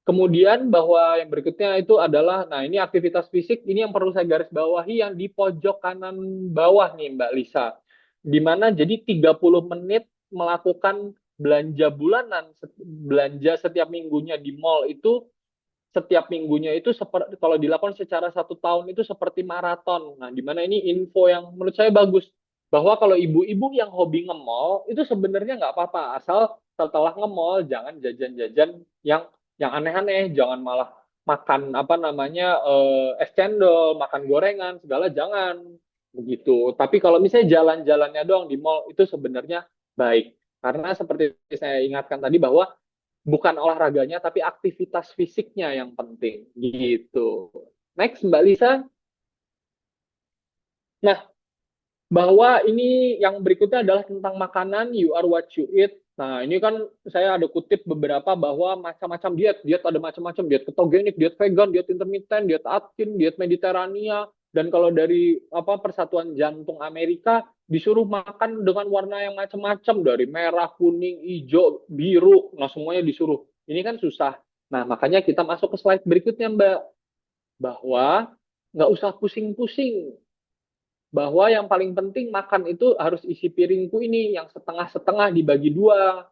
kemudian bahwa yang berikutnya itu adalah, nah ini aktivitas fisik, ini yang perlu saya garis bawahi yang di pojok kanan bawah nih Mbak Lisa. Di mana jadi 30 menit melakukan belanja bulanan, belanja setiap minggunya di mall itu, setiap minggunya itu seperti kalau dilakukan secara 1 tahun itu seperti maraton. Nah, di mana ini info yang menurut saya bagus bahwa kalau ibu-ibu yang hobi nge-mall itu sebenarnya nggak apa-apa asal setelah nge-mall jangan jajan-jajan yang aneh-aneh, jangan malah makan apa namanya es cendol, makan gorengan segala jangan begitu. Tapi kalau misalnya jalan-jalannya doang di mall itu sebenarnya baik karena seperti saya ingatkan tadi bahwa bukan olahraganya tapi aktivitas fisiknya yang penting gitu. Next Mbak Lisa. Nah, bahwa ini yang berikutnya adalah tentang makanan, you are what you eat. Nah, ini kan saya ada kutip beberapa bahwa macam-macam diet. Diet ada macam-macam, diet ketogenik, diet vegan, diet intermittent, diet Atkins, diet Mediterania. Dan kalau dari apa Persatuan Jantung Amerika disuruh makan dengan warna yang macam-macam dari merah, kuning, hijau, biru. Nah, semuanya disuruh. Ini kan susah. Nah, makanya kita masuk ke slide berikutnya, Mbak. Bahwa nggak usah pusing-pusing bahwa yang paling penting makan itu harus isi piringku ini yang setengah-setengah dibagi dua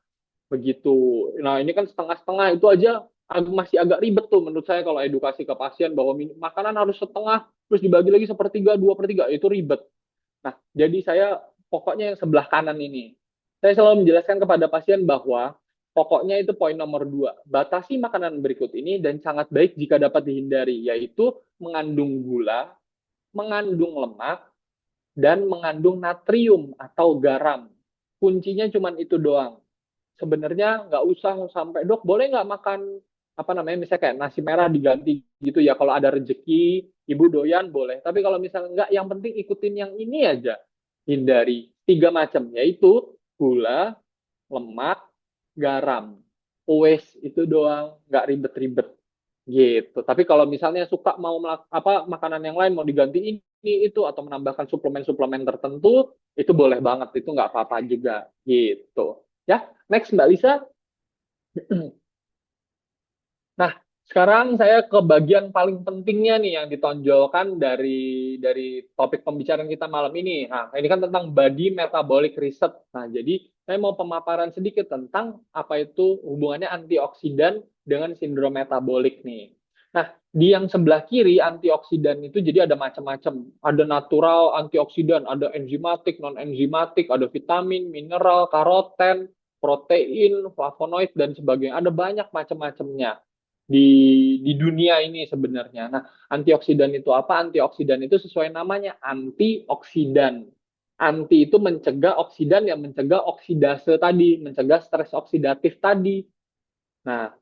begitu. Nah ini kan setengah-setengah itu aja masih agak ribet tuh menurut saya kalau edukasi ke pasien bahwa makanan harus setengah terus dibagi lagi sepertiga dua per tiga itu ribet. Nah jadi saya pokoknya yang sebelah kanan ini saya selalu menjelaskan kepada pasien bahwa pokoknya itu poin nomor 2 batasi makanan berikut ini dan sangat baik jika dapat dihindari yaitu mengandung gula, mengandung lemak, dan mengandung natrium atau garam. Kuncinya cuma itu doang. Sebenarnya nggak usah sampai dok, boleh nggak makan apa namanya misalnya kayak nasi merah diganti gitu ya kalau ada rezeki ibu doyan boleh. Tapi kalau misalnya nggak, yang penting ikutin yang ini aja. Hindari 3 macam yaitu gula, lemak, garam. Wes itu doang, nggak ribet-ribet gitu. Tapi kalau misalnya suka mau apa makanan yang lain mau diganti ini itu atau menambahkan suplemen-suplemen tertentu itu boleh banget itu nggak apa-apa juga gitu. Ya, next Mbak Lisa. Nah, sekarang saya ke bagian paling pentingnya nih yang ditonjolkan dari topik pembicaraan kita malam ini. Nah, ini kan tentang body metabolic reset. Nah, jadi saya mau pemaparan sedikit tentang apa itu hubungannya antioksidan dengan sindrom metabolik nih. Nah, di yang sebelah kiri antioksidan itu jadi ada macam-macam. Ada natural antioksidan, ada enzimatik, non-enzimatik, ada vitamin, mineral, karoten, protein, flavonoid dan sebagainya. Ada banyak macam-macamnya di dunia ini sebenarnya. Nah, antioksidan itu apa? Antioksidan itu sesuai namanya antioksidan. Anti itu mencegah, oksidan yang mencegah oksidase tadi, mencegah stres oksidatif tadi. Nah,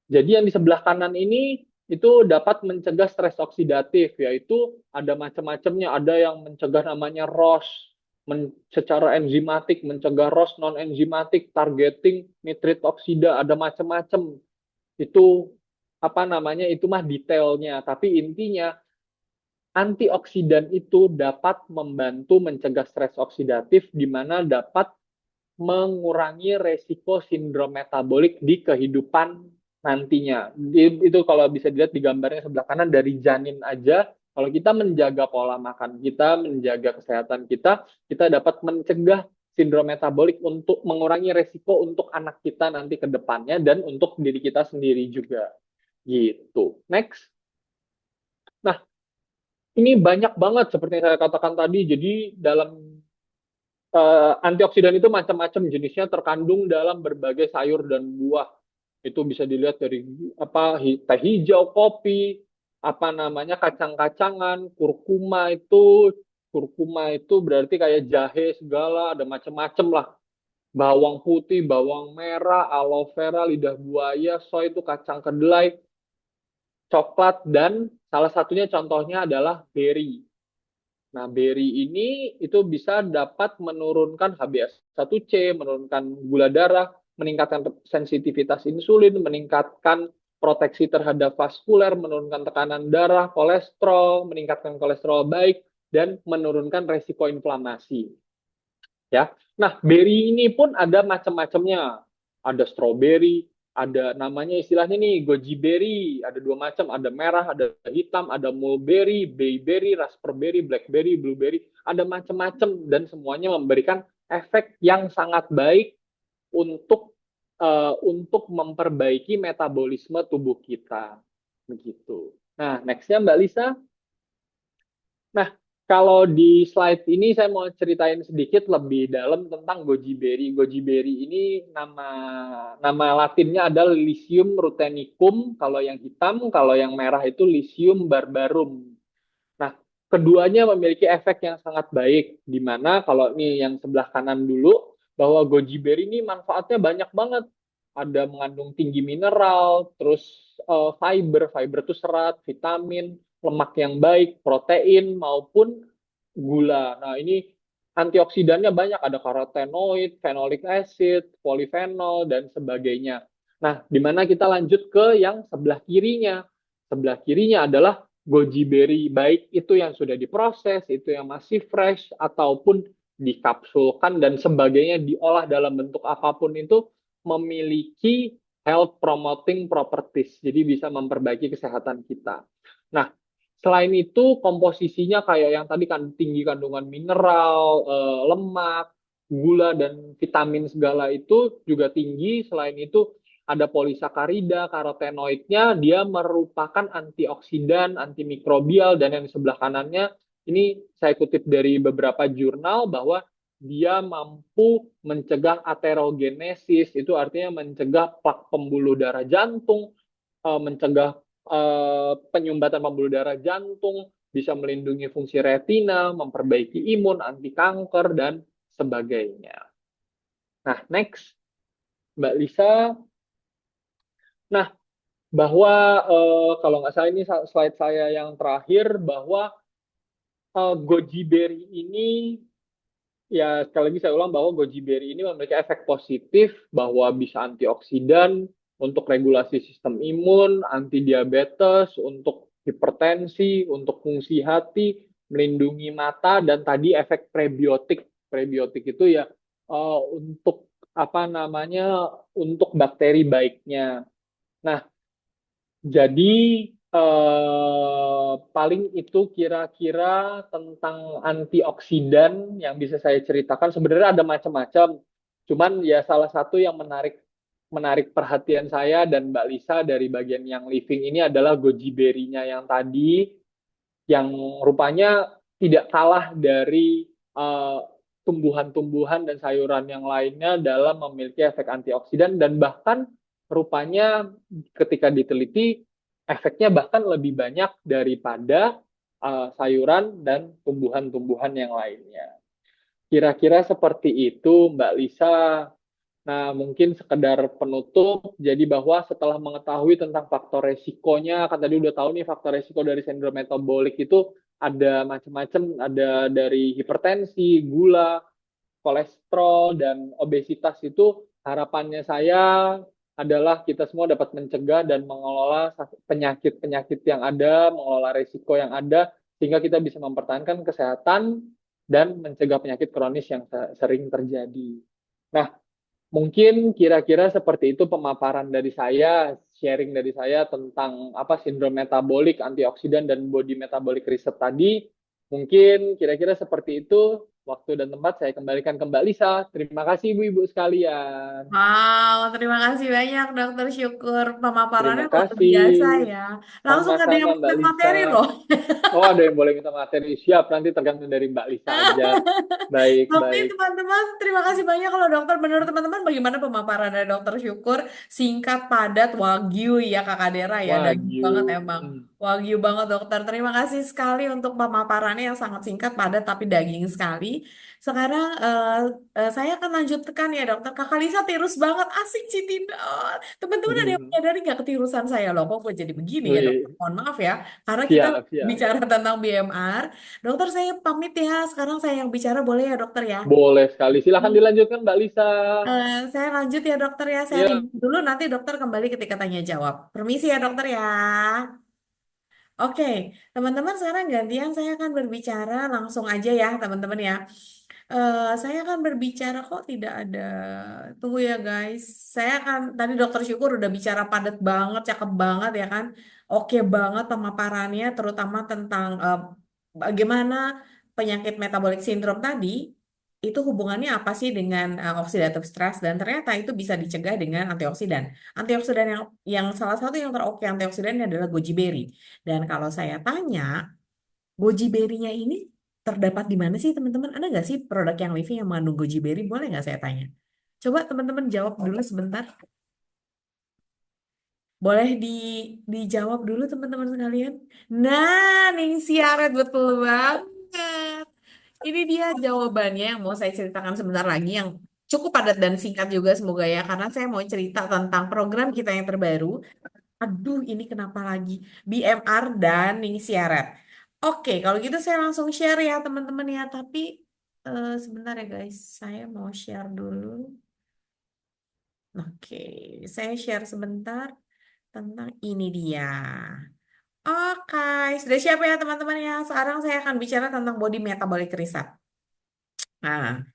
jadi yang di sebelah kanan ini itu dapat mencegah stres oksidatif, yaitu ada macam-macamnya. Ada yang mencegah namanya ROS, secara enzimatik, mencegah ROS non-enzimatik, targeting nitrit oksida, ada macam-macam. Itu apa namanya itu mah detailnya tapi intinya antioksidan itu dapat membantu mencegah stres oksidatif di mana dapat mengurangi resiko sindrom metabolik di kehidupan nantinya. Itu kalau bisa dilihat di gambarnya sebelah kanan dari janin aja Kalau kita menjaga pola makan kita, menjaga kesehatan kita, kita dapat mencegah sindrom metabolik untuk mengurangi resiko untuk anak kita nanti ke depannya dan untuk diri kita sendiri juga. Gitu. Next. Nah, ini banyak banget seperti yang saya katakan tadi. Jadi dalam antioksidan itu macam-macam jenisnya terkandung dalam berbagai sayur dan buah. Itu bisa dilihat dari apa teh hijau, kopi, apa namanya kacang-kacangan, kurkuma itu berarti kayak jahe segala, ada macam-macam lah. Bawang putih, bawang merah, aloe vera, lidah buaya, soy itu kacang kedelai, coklat dan salah satunya contohnya adalah berry. Nah, berry ini itu bisa dapat menurunkan HbA1c, menurunkan gula darah, meningkatkan sensitivitas insulin, meningkatkan proteksi terhadap vaskuler, menurunkan tekanan darah, kolesterol, meningkatkan kolesterol baik, dan menurunkan resiko inflamasi. Ya, nah berry ini pun ada macam-macamnya. Ada strawberry, ada namanya istilahnya nih goji berry, ada dua macam, ada merah, ada hitam, ada mulberry, bayberry, raspberry, blackberry, blueberry, ada macam-macam dan semuanya memberikan efek yang sangat baik untuk memperbaiki metabolisme tubuh kita. Begitu. Nah, nextnya Mbak Lisa. Nah, kalau di slide ini saya mau ceritain sedikit lebih dalam tentang goji berry. Goji berry ini nama latinnya adalah Lycium rutenicum. Kalau yang hitam, kalau yang merah itu Lycium barbarum. Nah, keduanya memiliki efek yang sangat baik. Di mana kalau ini yang sebelah kanan dulu, bahwa goji berry ini manfaatnya banyak banget. Ada mengandung tinggi mineral, terus fiber itu serat, vitamin, lemak yang baik, protein maupun gula. Nah, ini antioksidannya banyak, ada karotenoid, phenolic acid, polifenol dan sebagainya. Nah, di mana kita lanjut ke yang sebelah kirinya. Sebelah kirinya adalah goji berry, baik itu yang sudah diproses, itu yang masih fresh ataupun dikapsulkan dan sebagainya diolah dalam bentuk apapun itu memiliki health promoting properties. Jadi bisa memperbaiki kesehatan kita. Nah, selain itu komposisinya kayak yang tadi kan tinggi kandungan mineral, lemak, gula dan vitamin segala itu juga tinggi. Selain itu ada polisakarida, karotenoidnya, dia merupakan antioksidan, antimikrobial dan yang di sebelah kanannya ini saya kutip dari beberapa jurnal bahwa dia mampu mencegah aterogenesis, itu artinya mencegah plak pembuluh darah jantung, mencegah penyumbatan pembuluh darah jantung, bisa melindungi fungsi retina, memperbaiki imun, anti kanker, dan sebagainya. Nah, next, Mbak Lisa. Nah, bahwa kalau nggak salah ini slide saya yang terakhir, bahwa goji berry ini ya sekali lagi saya ulang bahwa goji berry ini memiliki efek positif bahwa bisa antioksidan untuk regulasi sistem imun, anti diabetes, untuk hipertensi, untuk fungsi hati, melindungi mata dan tadi efek prebiotik. Prebiotik itu ya untuk apa namanya untuk bakteri baiknya. Nah, jadi paling itu kira-kira tentang antioksidan yang bisa saya ceritakan. Sebenarnya ada macam-macam. Cuman ya salah satu yang menarik menarik perhatian saya dan Mbak Lisa dari bagian yang living ini adalah goji berry-nya yang tadi yang rupanya tidak kalah dari eh, tumbuhan-tumbuhan dan sayuran yang lainnya dalam memiliki efek antioksidan dan bahkan rupanya ketika diteliti efeknya bahkan lebih banyak daripada sayuran dan tumbuhan-tumbuhan yang lainnya. Kira-kira seperti itu, Mbak Lisa. Nah, mungkin sekedar penutup, jadi bahwa setelah mengetahui tentang faktor resikonya, kan tadi udah tahu nih faktor resiko dari sindrom metabolik itu ada macam-macam, ada dari hipertensi, gula, kolesterol, dan obesitas itu harapannya saya adalah kita semua dapat mencegah dan mengelola penyakit-penyakit yang ada, mengelola resiko yang ada, sehingga kita bisa mempertahankan kesehatan dan mencegah penyakit kronis yang sering terjadi. Nah, mungkin kira-kira seperti itu pemaparan dari saya. sharing dari saya tentang apa sindrom metabolik, antioksidan dan body metabolic reset tadi. Mungkin kira-kira seperti itu. Waktu dan tempat saya kembalikan ke Mbak Lisa. Terima kasih Ibu-ibu sekalian. Wow, terima kasih banyak Dokter Syukur. Pemaparannya Terima luar kasih. biasa ya. Langsung ada yang Sama-sama Mbak minta Lisa. materi loh. Oh, ada yang boleh minta materi. Siap, nanti tergantung dari Mbak Lisa aja. Baik, Tapi baik. teman-teman, terima kasih banyak kalau dokter. Menurut teman-teman bagaimana pemaparan dari Dokter Syukur? Singkat, padat, wagyu ya Kakak Dera ya. Daging Wagyu. banget emang. Hmm. Wagyu banget dokter. Terima kasih sekali untuk pemaparannya yang sangat singkat, padat, tapi daging sekali. Sekarang saya akan lanjutkan ya dokter. Kakak Lisa tirus banget. Asik Citindot. Teman-teman ada yang menyadari nggak ketirusan saya loh? Kok gue jadi begini ya dokter? Wih, Mohon maaf ya. Karena kita siap, siap. bicara tentang BMR. Dokter saya pamit ya. Sekarang saya yang bicara boleh ya dokter ya? Boleh sekali. Silahkan dilanjutkan Mbak Lisa. Saya lanjut ya dokter ya. Saya Ya, review dulu nanti dokter kembali ketika tanya jawab. Permisi ya dokter ya. Oke, teman-teman sekarang gantian saya akan berbicara langsung aja ya teman-teman ya. Saya akan berbicara kok tidak ada. Tunggu ya guys. Saya akan tadi dokter Syukur udah bicara padat banget, cakep banget ya kan. Oke banget pemaparannya terutama tentang bagaimana penyakit metabolic syndrome tadi itu hubungannya apa sih dengan oxidative stress dan ternyata itu bisa dicegah dengan antioksidan. Antioksidan yang salah satu yang teroke antioksidannya adalah goji berry. Dan kalau saya tanya, goji berry-nya ini terdapat di mana sih teman-teman? Ada nggak sih produk yang Living yang mengandung goji berry? Boleh nggak saya tanya? Coba teman-teman jawab dulu sebentar. Boleh dijawab dulu teman-teman sekalian. Nah, nih siaret betul banget. Ini dia jawabannya yang mau saya ceritakan sebentar lagi yang cukup padat dan singkat juga semoga ya karena saya mau cerita tentang program kita yang terbaru. Aduh, ini kenapa lagi? BMR dan Ning Siaret. Oke, kalau gitu saya langsung share ya teman-teman ya. Tapi sebentar ya guys, saya mau share dulu. Oke, saya share sebentar tentang ini dia. Oke, sudah siap ya teman-teman ya. Sekarang saya akan bicara tentang body metabolic reset. Nah,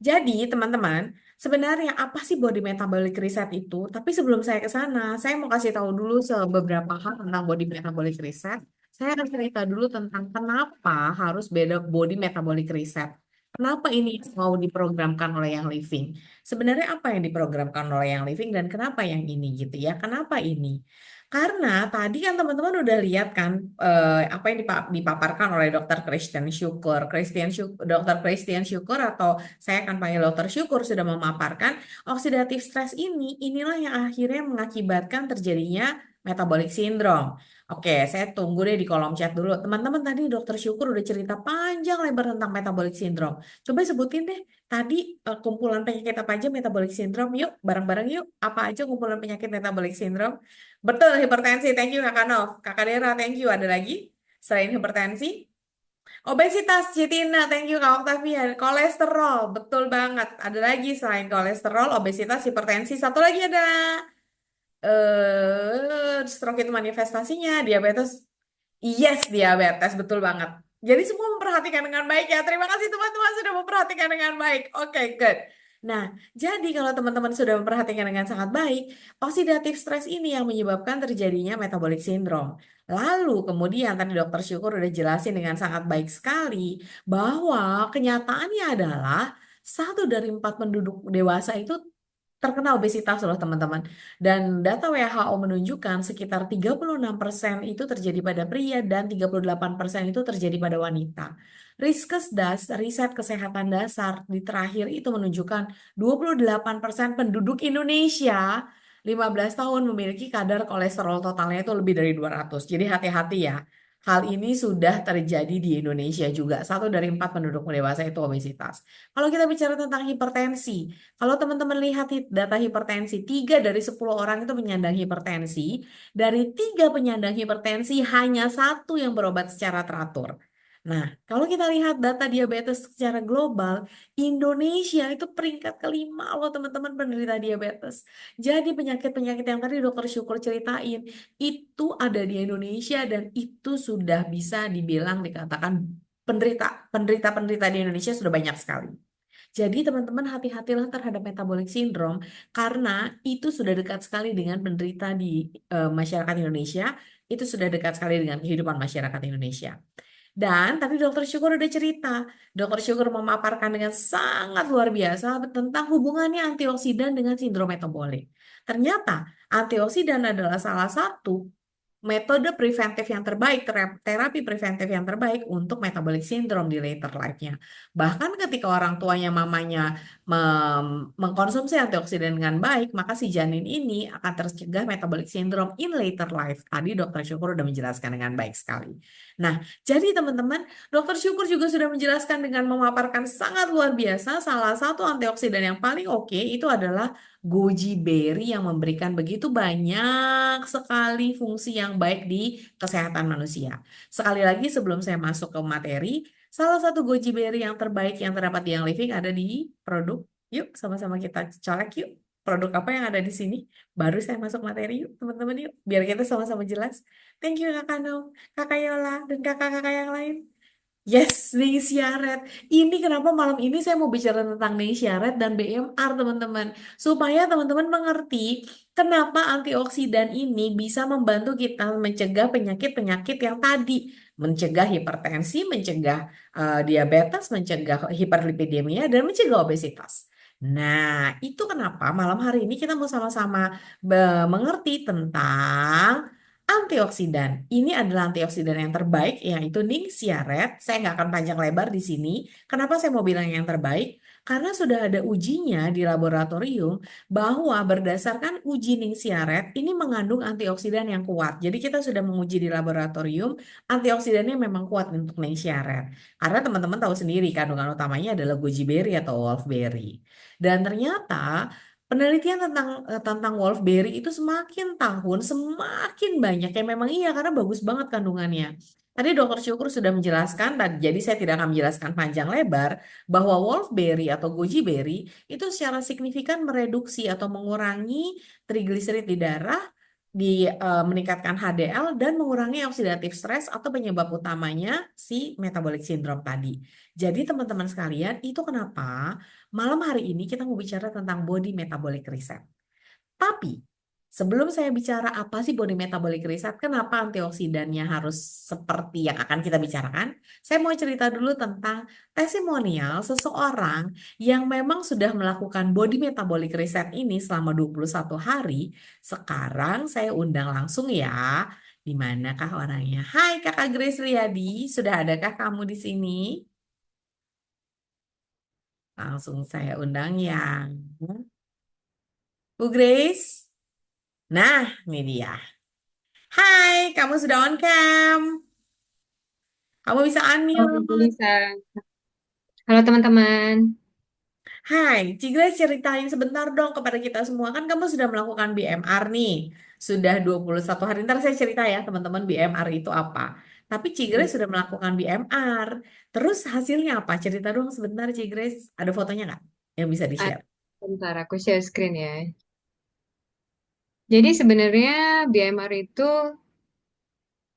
jadi, teman-teman, sebenarnya apa sih body metabolic reset itu? Tapi sebelum saya ke sana, saya mau kasih tahu dulu beberapa hal tentang body metabolic reset. Saya akan cerita dulu tentang kenapa harus beda body metabolic reset. Kenapa ini mau diprogramkan oleh yang living? Sebenarnya apa yang diprogramkan oleh yang living dan kenapa yang ini gitu ya? Kenapa ini? Karena tadi kan teman-teman udah lihat kan apa yang dipaparkan oleh Dokter Christian Syukur, Dokter Christian Syukur atau saya akan panggil dokter Syukur sudah memaparkan oksidatif stres inilah yang akhirnya mengakibatkan terjadinya metabolic syndrome. Oke, saya tunggu deh di kolom chat dulu. Teman-teman tadi dokter Syukur udah cerita panjang lebar tentang metabolic syndrome. Coba sebutin deh tadi kumpulan penyakit apa aja metabolic syndrome. Yuk, bareng-bareng yuk. Apa aja kumpulan penyakit metabolic syndrome? Betul, hipertensi. Thank you Kakak Nov. Kakak Dera, thank you. Ada lagi? Selain hipertensi? Obesitas, Citina, thank you Kak Octavia. Kolesterol, betul banget. Ada lagi selain kolesterol, obesitas, hipertensi. Satu lagi ada stroke itu manifestasinya, diabetes. Yes, diabetes, betul banget. Jadi semua memperhatikan dengan baik ya. Terima kasih teman-teman sudah memperhatikan dengan baik. Oke, good. Nah, jadi kalau teman-teman sudah memperhatikan dengan sangat baik, oxidative stress ini yang menyebabkan terjadinya metabolic syndrome. Lalu kemudian tadi dokter Syukur udah jelasin dengan sangat baik sekali bahwa kenyataannya adalah 1 dari 4 penduduk dewasa itu terkena obesitas loh teman-teman. Dan data WHO menunjukkan sekitar 36% itu terjadi pada pria dan 38% itu terjadi pada wanita. Riskesdas, riset kesehatan dasar di terakhir itu menunjukkan 28% penduduk Indonesia 15 tahun memiliki kadar kolesterol totalnya itu lebih dari 200. Jadi hati-hati ya. Hal ini sudah terjadi di Indonesia juga. 1 dari 4 penduduk dewasa itu obesitas. Kalau kita bicara tentang hipertensi, kalau teman-teman lihat data hipertensi, 3 dari 10 orang itu penyandang hipertensi. Dari 3 penyandang hipertensi, hanya 1 yang berobat secara teratur. Nah, kalau kita lihat data diabetes secara global, Indonesia itu peringkat kelima loh teman-teman penderita diabetes. Jadi penyakit-penyakit yang tadi dokter Syukur ceritain, itu ada di Indonesia dan itu sudah bisa dibilang dikatakan penderita-penderita di Indonesia sudah banyak sekali. Jadi teman-teman hati-hatilah terhadap metabolic syndrome karena itu sudah dekat sekali dengan penderita di masyarakat Indonesia, itu sudah dekat sekali dengan kehidupan masyarakat Indonesia. Dan tapi Dokter Syukur udah cerita, Dokter Syukur memaparkan dengan sangat luar biasa tentang hubungannya antioksidan dengan sindrom metabolik. Ternyata antioksidan adalah salah satu metode preventif yang terbaik, terapi preventif yang terbaik untuk metabolic syndrome di later life-nya. Bahkan ketika orang tuanya, mamanya mengkonsumsi antioksidan dengan baik, maka si janin ini akan tercegah metabolic syndrome in later life. Tadi Dokter Syukur udah menjelaskan dengan baik sekali. Nah, jadi teman-teman, Dokter Syukur juga sudah menjelaskan dengan memaparkan sangat luar biasa, salah satu antioksidan yang paling oke itu adalah goji berry yang memberikan begitu banyak sekali fungsi yang baik di kesehatan manusia. Sekali lagi sebelum saya masuk ke materi, salah satu goji berry yang terbaik yang terdapat di Young Living ada di produk. Yuk sama-sama kita colek yuk. Produk apa yang ada di sini? Baru saya masuk materi yuk teman-teman yuk. Biar kita sama-sama jelas. Thank you Kakak Nom, Kakak Yola, dan kakak-kakak yang lain. Yes, Ning Siaret. Ini kenapa malam ini saya mau bicara tentang Ning Siaret dan BMR, teman-teman. Supaya teman-teman mengerti kenapa antioksidan ini bisa membantu kita mencegah penyakit-penyakit yang tadi. Mencegah hipertensi, mencegah diabetes, mencegah hiperlipidemia, dan mencegah obesitas. Nah, itu kenapa malam hari ini kita mau sama-sama mengerti tentang antioksidan. Ini adalah antioksidan yang terbaik, yaitu Ning Siaret. Saya nggak akan panjang lebar di sini. Kenapa saya mau bilang yang terbaik? Karena sudah ada ujinya di laboratorium bahwa berdasarkan uji Ning Siaret ini mengandung antioksidan yang kuat. Jadi kita sudah menguji di laboratorium antioksidannya memang kuat untuk Ning Siaret. Karena teman-teman tahu sendiri kandungan utamanya adalah goji berry atau wolfberry. Dan ternyata penelitian tentang wolfberry itu semakin tahun semakin banyak ya memang iya karena bagus banget kandungannya. Tadi Dokter Syukur sudah menjelaskan, jadi saya tidak akan menjelaskan panjang lebar bahwa wolfberry atau goji berry itu secara signifikan mereduksi atau mengurangi trigliserid di darah, meningkatkan HDL dan mengurangi oxidative stress atau penyebab utamanya si metabolic syndrome tadi. Jadi teman-teman sekalian, itu kenapa malam hari ini kita mau bicara tentang body metabolic reset. Tapi sebelum saya bicara apa sih body metabolic reset, kenapa antioksidannya harus seperti yang akan kita bicarakan, saya mau cerita dulu tentang testimonial seseorang yang memang sudah melakukan body metabolic reset ini selama 21 hari. Sekarang saya undang langsung ya. Di manakah orangnya? Hai Kakak Grace Riyadi, sudah adakah kamu di sini? Langsung saya undang yang Bu Grace. Nah, ini dia. Hai, kamu sudah on cam. Kamu bisa Halo, unmute. Lisa. Halo teman-teman. Hai, Cigres ceritain sebentar dong kepada kita semua. Kan kamu sudah melakukan BMR nih. Sudah 21 hari. Ntar saya cerita ya teman-teman BMR itu apa. Tapi Cigres sudah melakukan BMR. Terus hasilnya apa? Cerita dong sebentar Cigres. Ada fotonya nggak yang bisa Ah, di-share? Bentar, aku share screen ya. Jadi sebenarnya BMR itu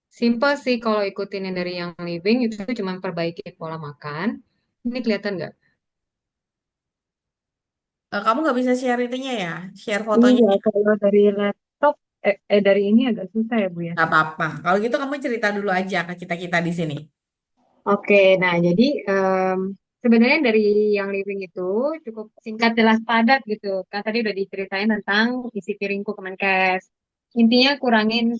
simple sih kalau ikutin yang dari yang living itu cuma perbaiki pola makan. Ini kelihatan nggak? Kamu nggak bisa share itunya ya? Share fotonya Iya, ya? kalau dari laptop, dari ini agak susah ya, Bu ya. Nggak apa-apa. Kalau gitu kamu cerita dulu aja ke kita-kita di sini. Oke, nah jadi sebenarnya dari yang living itu cukup singkat jelas padat gitu. Kan tadi udah diceritain tentang isi piringku Kemenkes. Intinya kurangin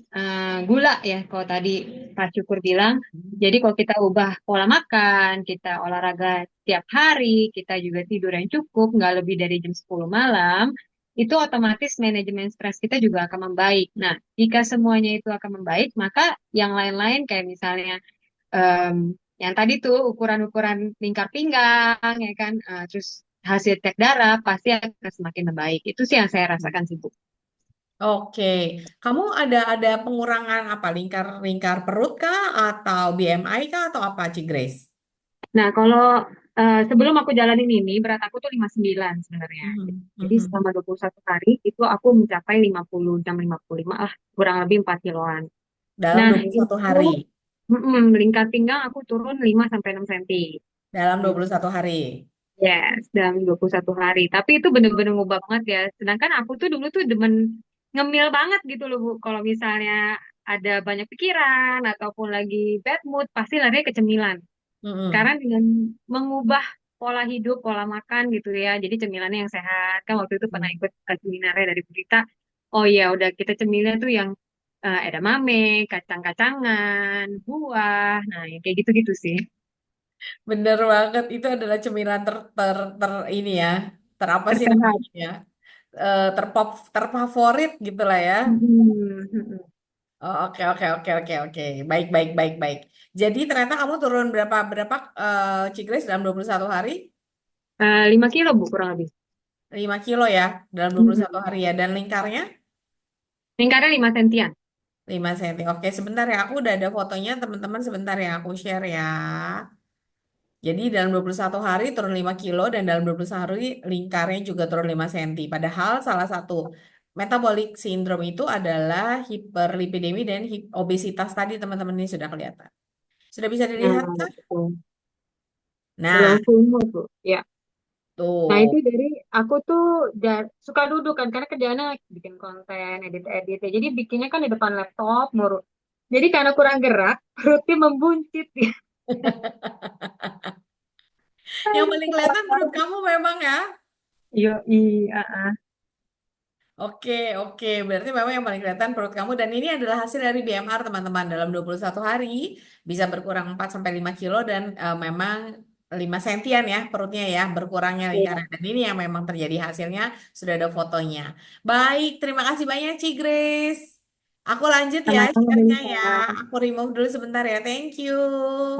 gula ya, kalau tadi Pak Syukur bilang. Jadi kalau kita ubah pola makan, kita olahraga tiap hari, kita juga tidur yang cukup, nggak lebih dari jam 10 malam, itu otomatis manajemen stres kita juga akan membaik. Nah, jika semuanya itu akan membaik, maka yang lain-lain kayak misalnya em, yang tadi tuh ukuran-ukuran lingkar pinggang ya kan, terus hasil cek darah pasti akan semakin membaik. Itu sih yang saya rasakan sih Bu. Oke, kamu ada pengurangan apa lingkar lingkar perut kah atau BMI kah atau apa, Ci Grace? Nah, kalau sebelum aku jalanin ini berat aku tuh 59 sebenarnya. Mhm, Jadi mhm. selama 21 hari itu aku mencapai 50 jam 55 lah, kurang lebih 4 kiloan. Dalam Nah, 21 itu hari. lingkar pinggang aku turun 5 sampai 6 cm. Dalam 21 hari. Yes, dalam 21 hari. Tapi itu bener-bener ngubah banget ya. Sedangkan aku tuh dulu tuh demen ngemil banget gitu loh, Bu. Kalau misalnya ada banyak pikiran ataupun lagi bad mood, pasti lari ke cemilan. Mm-mm. Sekarang dengan mengubah pola hidup, pola makan gitu ya. Jadi cemilannya yang sehat. Kan waktu itu pernah ikut seminarnya dari Berita. Oh iya, udah kita cemilnya tuh yang edamame, kacang-kacangan, buah. Nah, yang kayak gitu-gitu sih. Bener banget, itu adalah cemilan ini ya, apa sih Tersehat. namanya ya, terfavorit gitu lah ya. Hmm, hmm, hmm. Oh, oke oke oke oke oke, baik baik baik baik. Jadi ternyata kamu turun berapa berapa Cikres dalam 21 hari? 5 kilo Bu kurang lebih. 5 kilo ya dalam 21 Mhm. hari ya. Dan lingkarnya Lingkarnya 5 sentian. 5 cm. Oke, sebentar ya. Aku udah ada fotonya teman-teman, sebentar ya. Aku share ya. Jadi dalam 21 hari turun 5 kilo dan dalam 21 hari lingkarnya juga turun 5 cm. Padahal salah satu metabolic syndrome itu adalah hiperlipidemi dan obesitas tadi teman-teman ini sudah kelihatan. Sudah bisa Nah, dilihat kah? betul. Belum Nah, full mood, Bu. Ya. Nah, tuh. itu dari aku tuh suka duduk kan, karena kerjaannya bikin konten, edit-edit. Ya. Jadi bikinnya kan di depan laptop, muru. Jadi karena kurang gerak, perutnya membuncit. Ya. Yang Aduh, paling kepala kelihatan perut banget. kamu memang ya. Iya, iya. Oke, oke. Berarti memang yang paling kelihatan perut kamu dan ini adalah hasil dari BMR teman-teman. Dalam 21 hari bisa berkurang 4 sampai 5 kilo dan memang 5 sentian ya perutnya ya berkurangnya Iya. lingkaran. Dan ini yang memang terjadi hasilnya sudah ada fotonya. Baik, terima kasih banyak Ci Grace. Aku lanjut ya Sama-sama, share-nya Melisa. ya. Aku remove dulu sebentar ya. Thank you.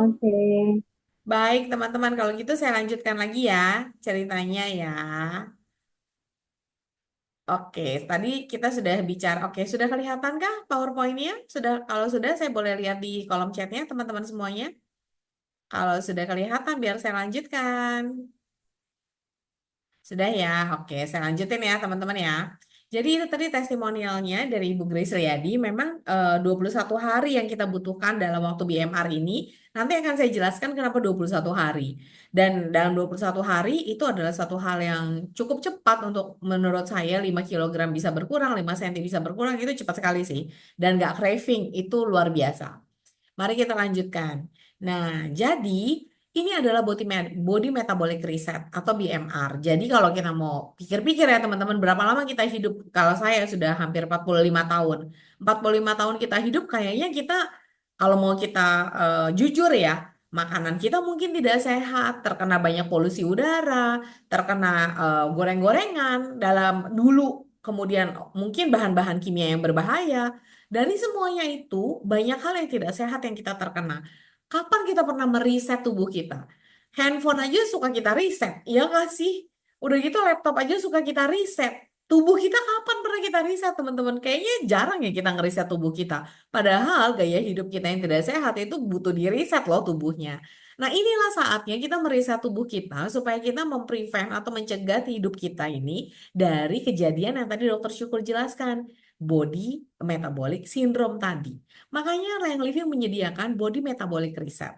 Oke. Baik, teman-teman, kalau gitu saya lanjutkan lagi ya ceritanya ya. Oke, tadi kita sudah bicara. Oke, sudah kelihatankah PowerPoint-nya? Sudah, kalau sudah saya boleh lihat di kolom chatnya teman-teman semuanya. Kalau sudah kelihatan, biar saya lanjutkan. Sudah ya, oke saya lanjutin ya teman-teman ya. Jadi itu tadi testimonialnya dari Ibu Grace Riyadi. Memang 21 hari yang kita butuhkan dalam waktu BMR ini. Nanti akan saya jelaskan kenapa 21 hari. Dan dalam 21 hari itu adalah satu hal yang cukup cepat untuk menurut saya 5 kilogram bisa berkurang, 5 senti bisa berkurang itu cepat sekali sih. Dan nggak craving, itu luar biasa. Mari kita lanjutkan. Nah, jadi ini adalah body metabolic reset atau BMR. Jadi kalau kita mau pikir-pikir ya teman-teman, berapa lama kita hidup? Kalau saya sudah hampir 45 tahun. 45 tahun kita hidup kayaknya kita kalau mau kita jujur ya, makanan kita mungkin tidak sehat, terkena banyak polusi udara, terkena goreng-gorengan dalam dulu, kemudian mungkin bahan-bahan kimia yang berbahaya. Dari semuanya itu, banyak hal yang tidak sehat yang kita terkena. Kapan kita pernah meriset tubuh kita? Handphone aja suka kita riset, iya nggak sih? Udah gitu laptop aja suka kita riset. Tubuh kita kapan pernah kita riset, teman-teman? Kayaknya jarang ya kita ngeriset tubuh kita. Padahal gaya hidup kita yang tidak sehat itu butuh diriset loh tubuhnya. Nah inilah saatnya kita meriset tubuh kita supaya kita memprevent atau mencegah hidup kita ini dari kejadian yang tadi Dokter Syukur jelaskan body metabolic syndrome tadi. Makanya Lang Living menyediakan body metabolic reset.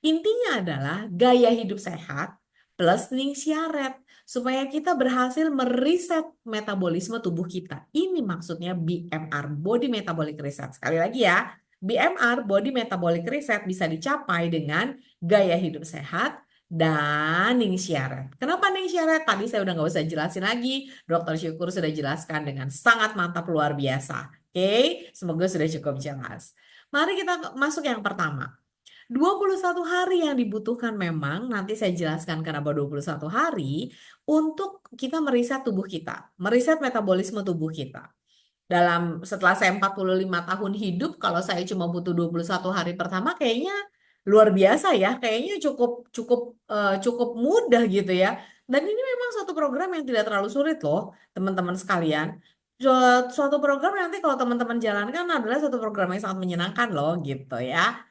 Intinya adalah gaya hidup sehat plus ningsyaret supaya kita berhasil meriset metabolisme tubuh kita. Ini maksudnya BMR, Body Metabolic Reset. Sekali lagi ya, BMR, Body Metabolic Reset bisa dicapai dengan gaya hidup sehat dan ningsyaret. Kenapa ningsyaret? Tadi saya udah nggak usah jelasin lagi. Dokter Syukur sudah jelaskan dengan sangat mantap luar biasa. Oke, semoga sudah cukup jelas. Mari kita masuk yang pertama. 21 hari yang dibutuhkan memang, nanti saya jelaskan kenapa 21 hari, untuk kita meriset tubuh kita, meriset metabolisme tubuh kita. Setelah saya 45 tahun hidup, kalau saya cuma butuh 21 hari pertama, kayaknya luar biasa ya, kayaknya cukup cukup cukup mudah gitu ya. Dan ini memang suatu program yang tidak terlalu sulit loh, teman-teman sekalian. Suatu program yang nanti kalau teman-teman jalankan adalah suatu program yang sangat menyenangkan loh gitu ya.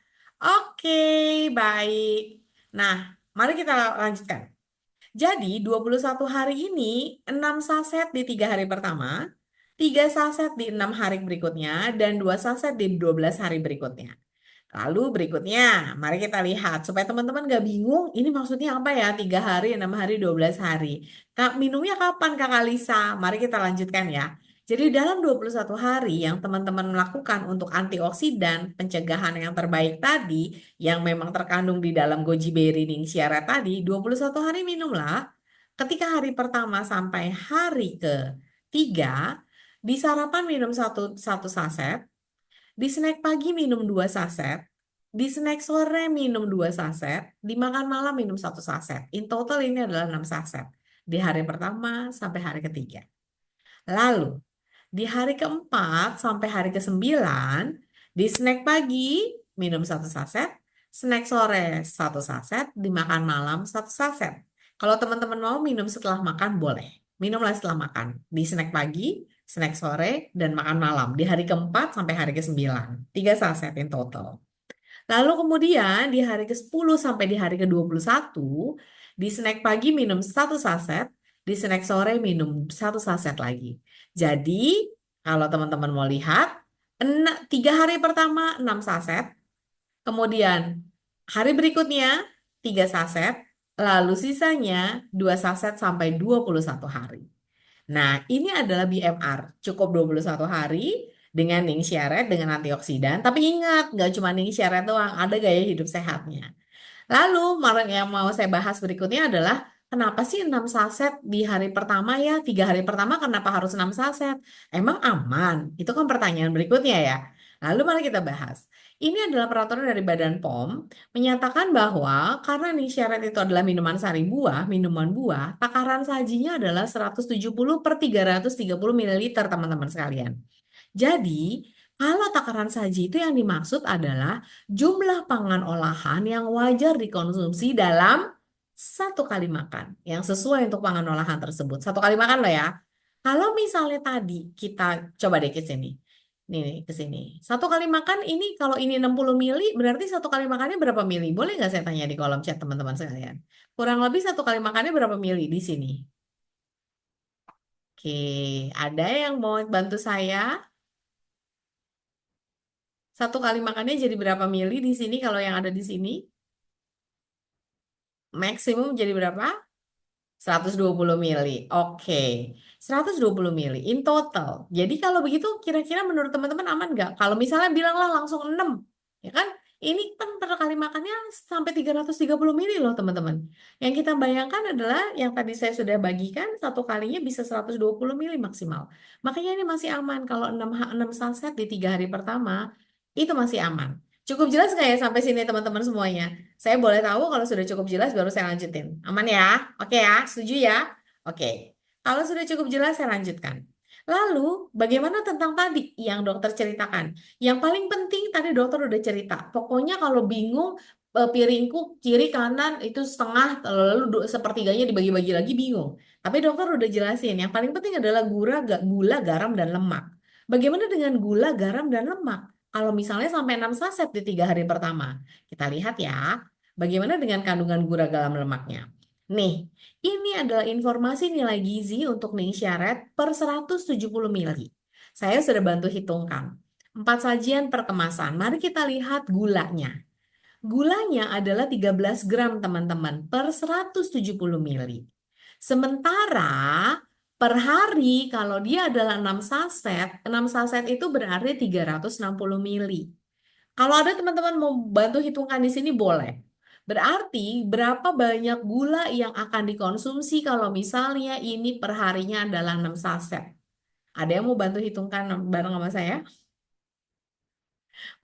Oke, baik. Nah, mari kita lanjutkan. Jadi, 21 hari ini, 6 saset di 3 hari pertama, 3 saset di 6 hari berikutnya, dan 2 saset di 12 hari berikutnya. Lalu berikutnya, mari kita lihat supaya teman-teman gak bingung, ini maksudnya apa ya? 3 hari, 6 hari, 12 hari. Kak, minumnya kapan Kakak Lisa? Mari kita lanjutkan ya. Jadi dalam 21 hari yang teman-teman melakukan untuk antioksidan pencegahan yang terbaik tadi, yang memang terkandung di dalam goji berry ning siara tadi, 21 hari minumlah. Ketika hari pertama sampai hari ketiga, di sarapan minum satu saset, di snack pagi minum 2 saset, di snack sore minum 2 saset, di makan malam minum 1 saset. In total ini adalah 6 saset. Di hari pertama sampai hari ketiga. Lalu, di hari keempat sampai hari ke-9, di snack pagi minum 1 saset, snack sore 1 saset, di makan malam 1 saset. Kalau teman-teman mau minum setelah makan boleh. Minumlah setelah makan. Di snack pagi, snack sore, dan makan malam. Di hari keempat sampai hari ke-9. 3 saset in total. Lalu kemudian di hari ke-10 sampai di hari ke-21, di snack pagi minum 1 saset, di snack sore minum 1 saset lagi. Jadi, kalau teman-teman mau lihat, 3 hari pertama 6 saset, kemudian hari berikutnya 3 saset, lalu sisanya 2 saset sampai 21 hari. Nah, ini adalah BMR. Cukup 21 hari dengan ning siaret dengan antioksidan. Tapi ingat, nggak cuma ning siaret doang, ada gaya hidup sehatnya. Lalu, yang mau saya bahas berikutnya adalah kenapa sih 6 saset di hari pertama ya? 3 hari pertama kenapa harus 6 saset? Emang aman? Itu kan pertanyaan berikutnya ya. Lalu mari kita bahas. Ini adalah peraturan dari Badan POM menyatakan bahwa karena nisyaret itu adalah minuman sari buah, minuman buah, takaran sajinya adalah 170 per 330 mililiter teman-teman sekalian. Jadi, kalau takaran saji itu yang dimaksud adalah jumlah pangan olahan yang wajar dikonsumsi dalam 1 kali makan, yang sesuai untuk pangan olahan tersebut. 1 kali makan loh ya. Kalau misalnya tadi kita coba deh ke sini. Nih, ke sini. 1 kali makan ini kalau ini 60 mili, berarti 1 kali makannya berapa mili? Boleh nggak saya tanya di kolom chat teman-teman sekalian? Kurang lebih 1 kali makannya berapa mili di sini? Oke, ada yang mau bantu saya? 1 kali makannya jadi berapa mili di sini kalau yang ada di sini? Maksimum jadi berapa? 120 mili. Oke. 120 mili in total. Jadi kalau begitu kira-kira menurut teman-teman aman nggak? Kalau misalnya bilanglah langsung 6, ya kan? Ini kan per kali makannya sampai 330 mili loh teman-teman. Yang kita bayangkan adalah yang tadi saya sudah bagikan 1 kalinya bisa 120 mili maksimal. Makanya ini masih aman kalau 6 saset di 3 hari pertama itu masih aman. Cukup jelas nggak ya sampai sini teman-teman semuanya? Saya boleh tahu kalau sudah cukup jelas baru saya lanjutin. Aman ya? Oke ya? Setuju ya? Oke. Kalau sudah cukup jelas saya lanjutkan. Lalu, bagaimana tentang tadi yang dokter ceritakan? Yang paling penting tadi dokter udah cerita. Pokoknya kalau bingung piringku kiri kanan itu setengah lalu sepertiganya dibagi-bagi lagi bingung. Tapi dokter udah jelasin. Yang paling penting adalah gula, garam dan lemak. Bagaimana dengan gula, garam dan lemak? Kalau misalnya sampai 6 saset di 3 hari pertama, kita lihat ya, bagaimana dengan kandungan gula dalam lemaknya. Nih, ini adalah informasi nilai gizi untuk Ning Syaret per 170 mili. Saya sudah bantu hitungkan. 4 sajian per kemasan. Mari kita lihat gulanya. Gulanya adalah 13 gram teman-teman per 170 mili. Sementara per hari kalau dia adalah 6 saset itu berarti 360 mili. Kalau ada teman-teman mau bantu hitungkan di sini boleh. Berarti berapa banyak gula yang akan dikonsumsi kalau misalnya ini per harinya adalah 6 saset. Ada yang mau bantu hitungkan bareng sama saya?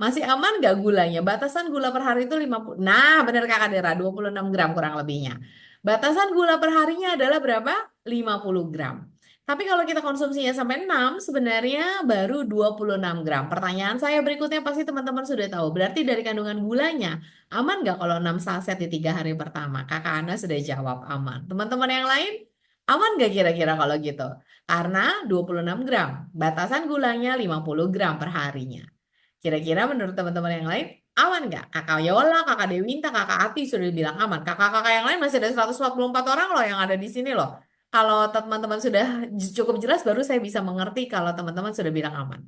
Masih aman nggak gulanya? Batasan gula per hari itu 50. Nah, benar Kakak Dera, 26 gram kurang lebihnya. Batasan gula per harinya adalah berapa? 50 gram. Tapi kalau kita konsumsinya sampai 6, sebenarnya baru 26 gram. Pertanyaan saya berikutnya pasti teman-teman sudah tahu. Berarti dari kandungan gulanya, aman nggak kalau 6 saset di 3 hari pertama? Kakak Ana sudah jawab aman. Teman-teman yang lain, aman nggak kira-kira kalau gitu? Karena 26 gram. Batasan gulanya 50 gram per harinya. Kira-kira menurut teman-teman yang lain, aman nggak? Kakak Yola, Kakak Dewinta, Kakak Ati sudah bilang aman. Kakak-kakak yang lain masih ada 144 orang loh yang ada di sini loh. Kalau teman-teman sudah cukup jelas, baru saya bisa mengerti kalau teman-teman sudah bilang aman.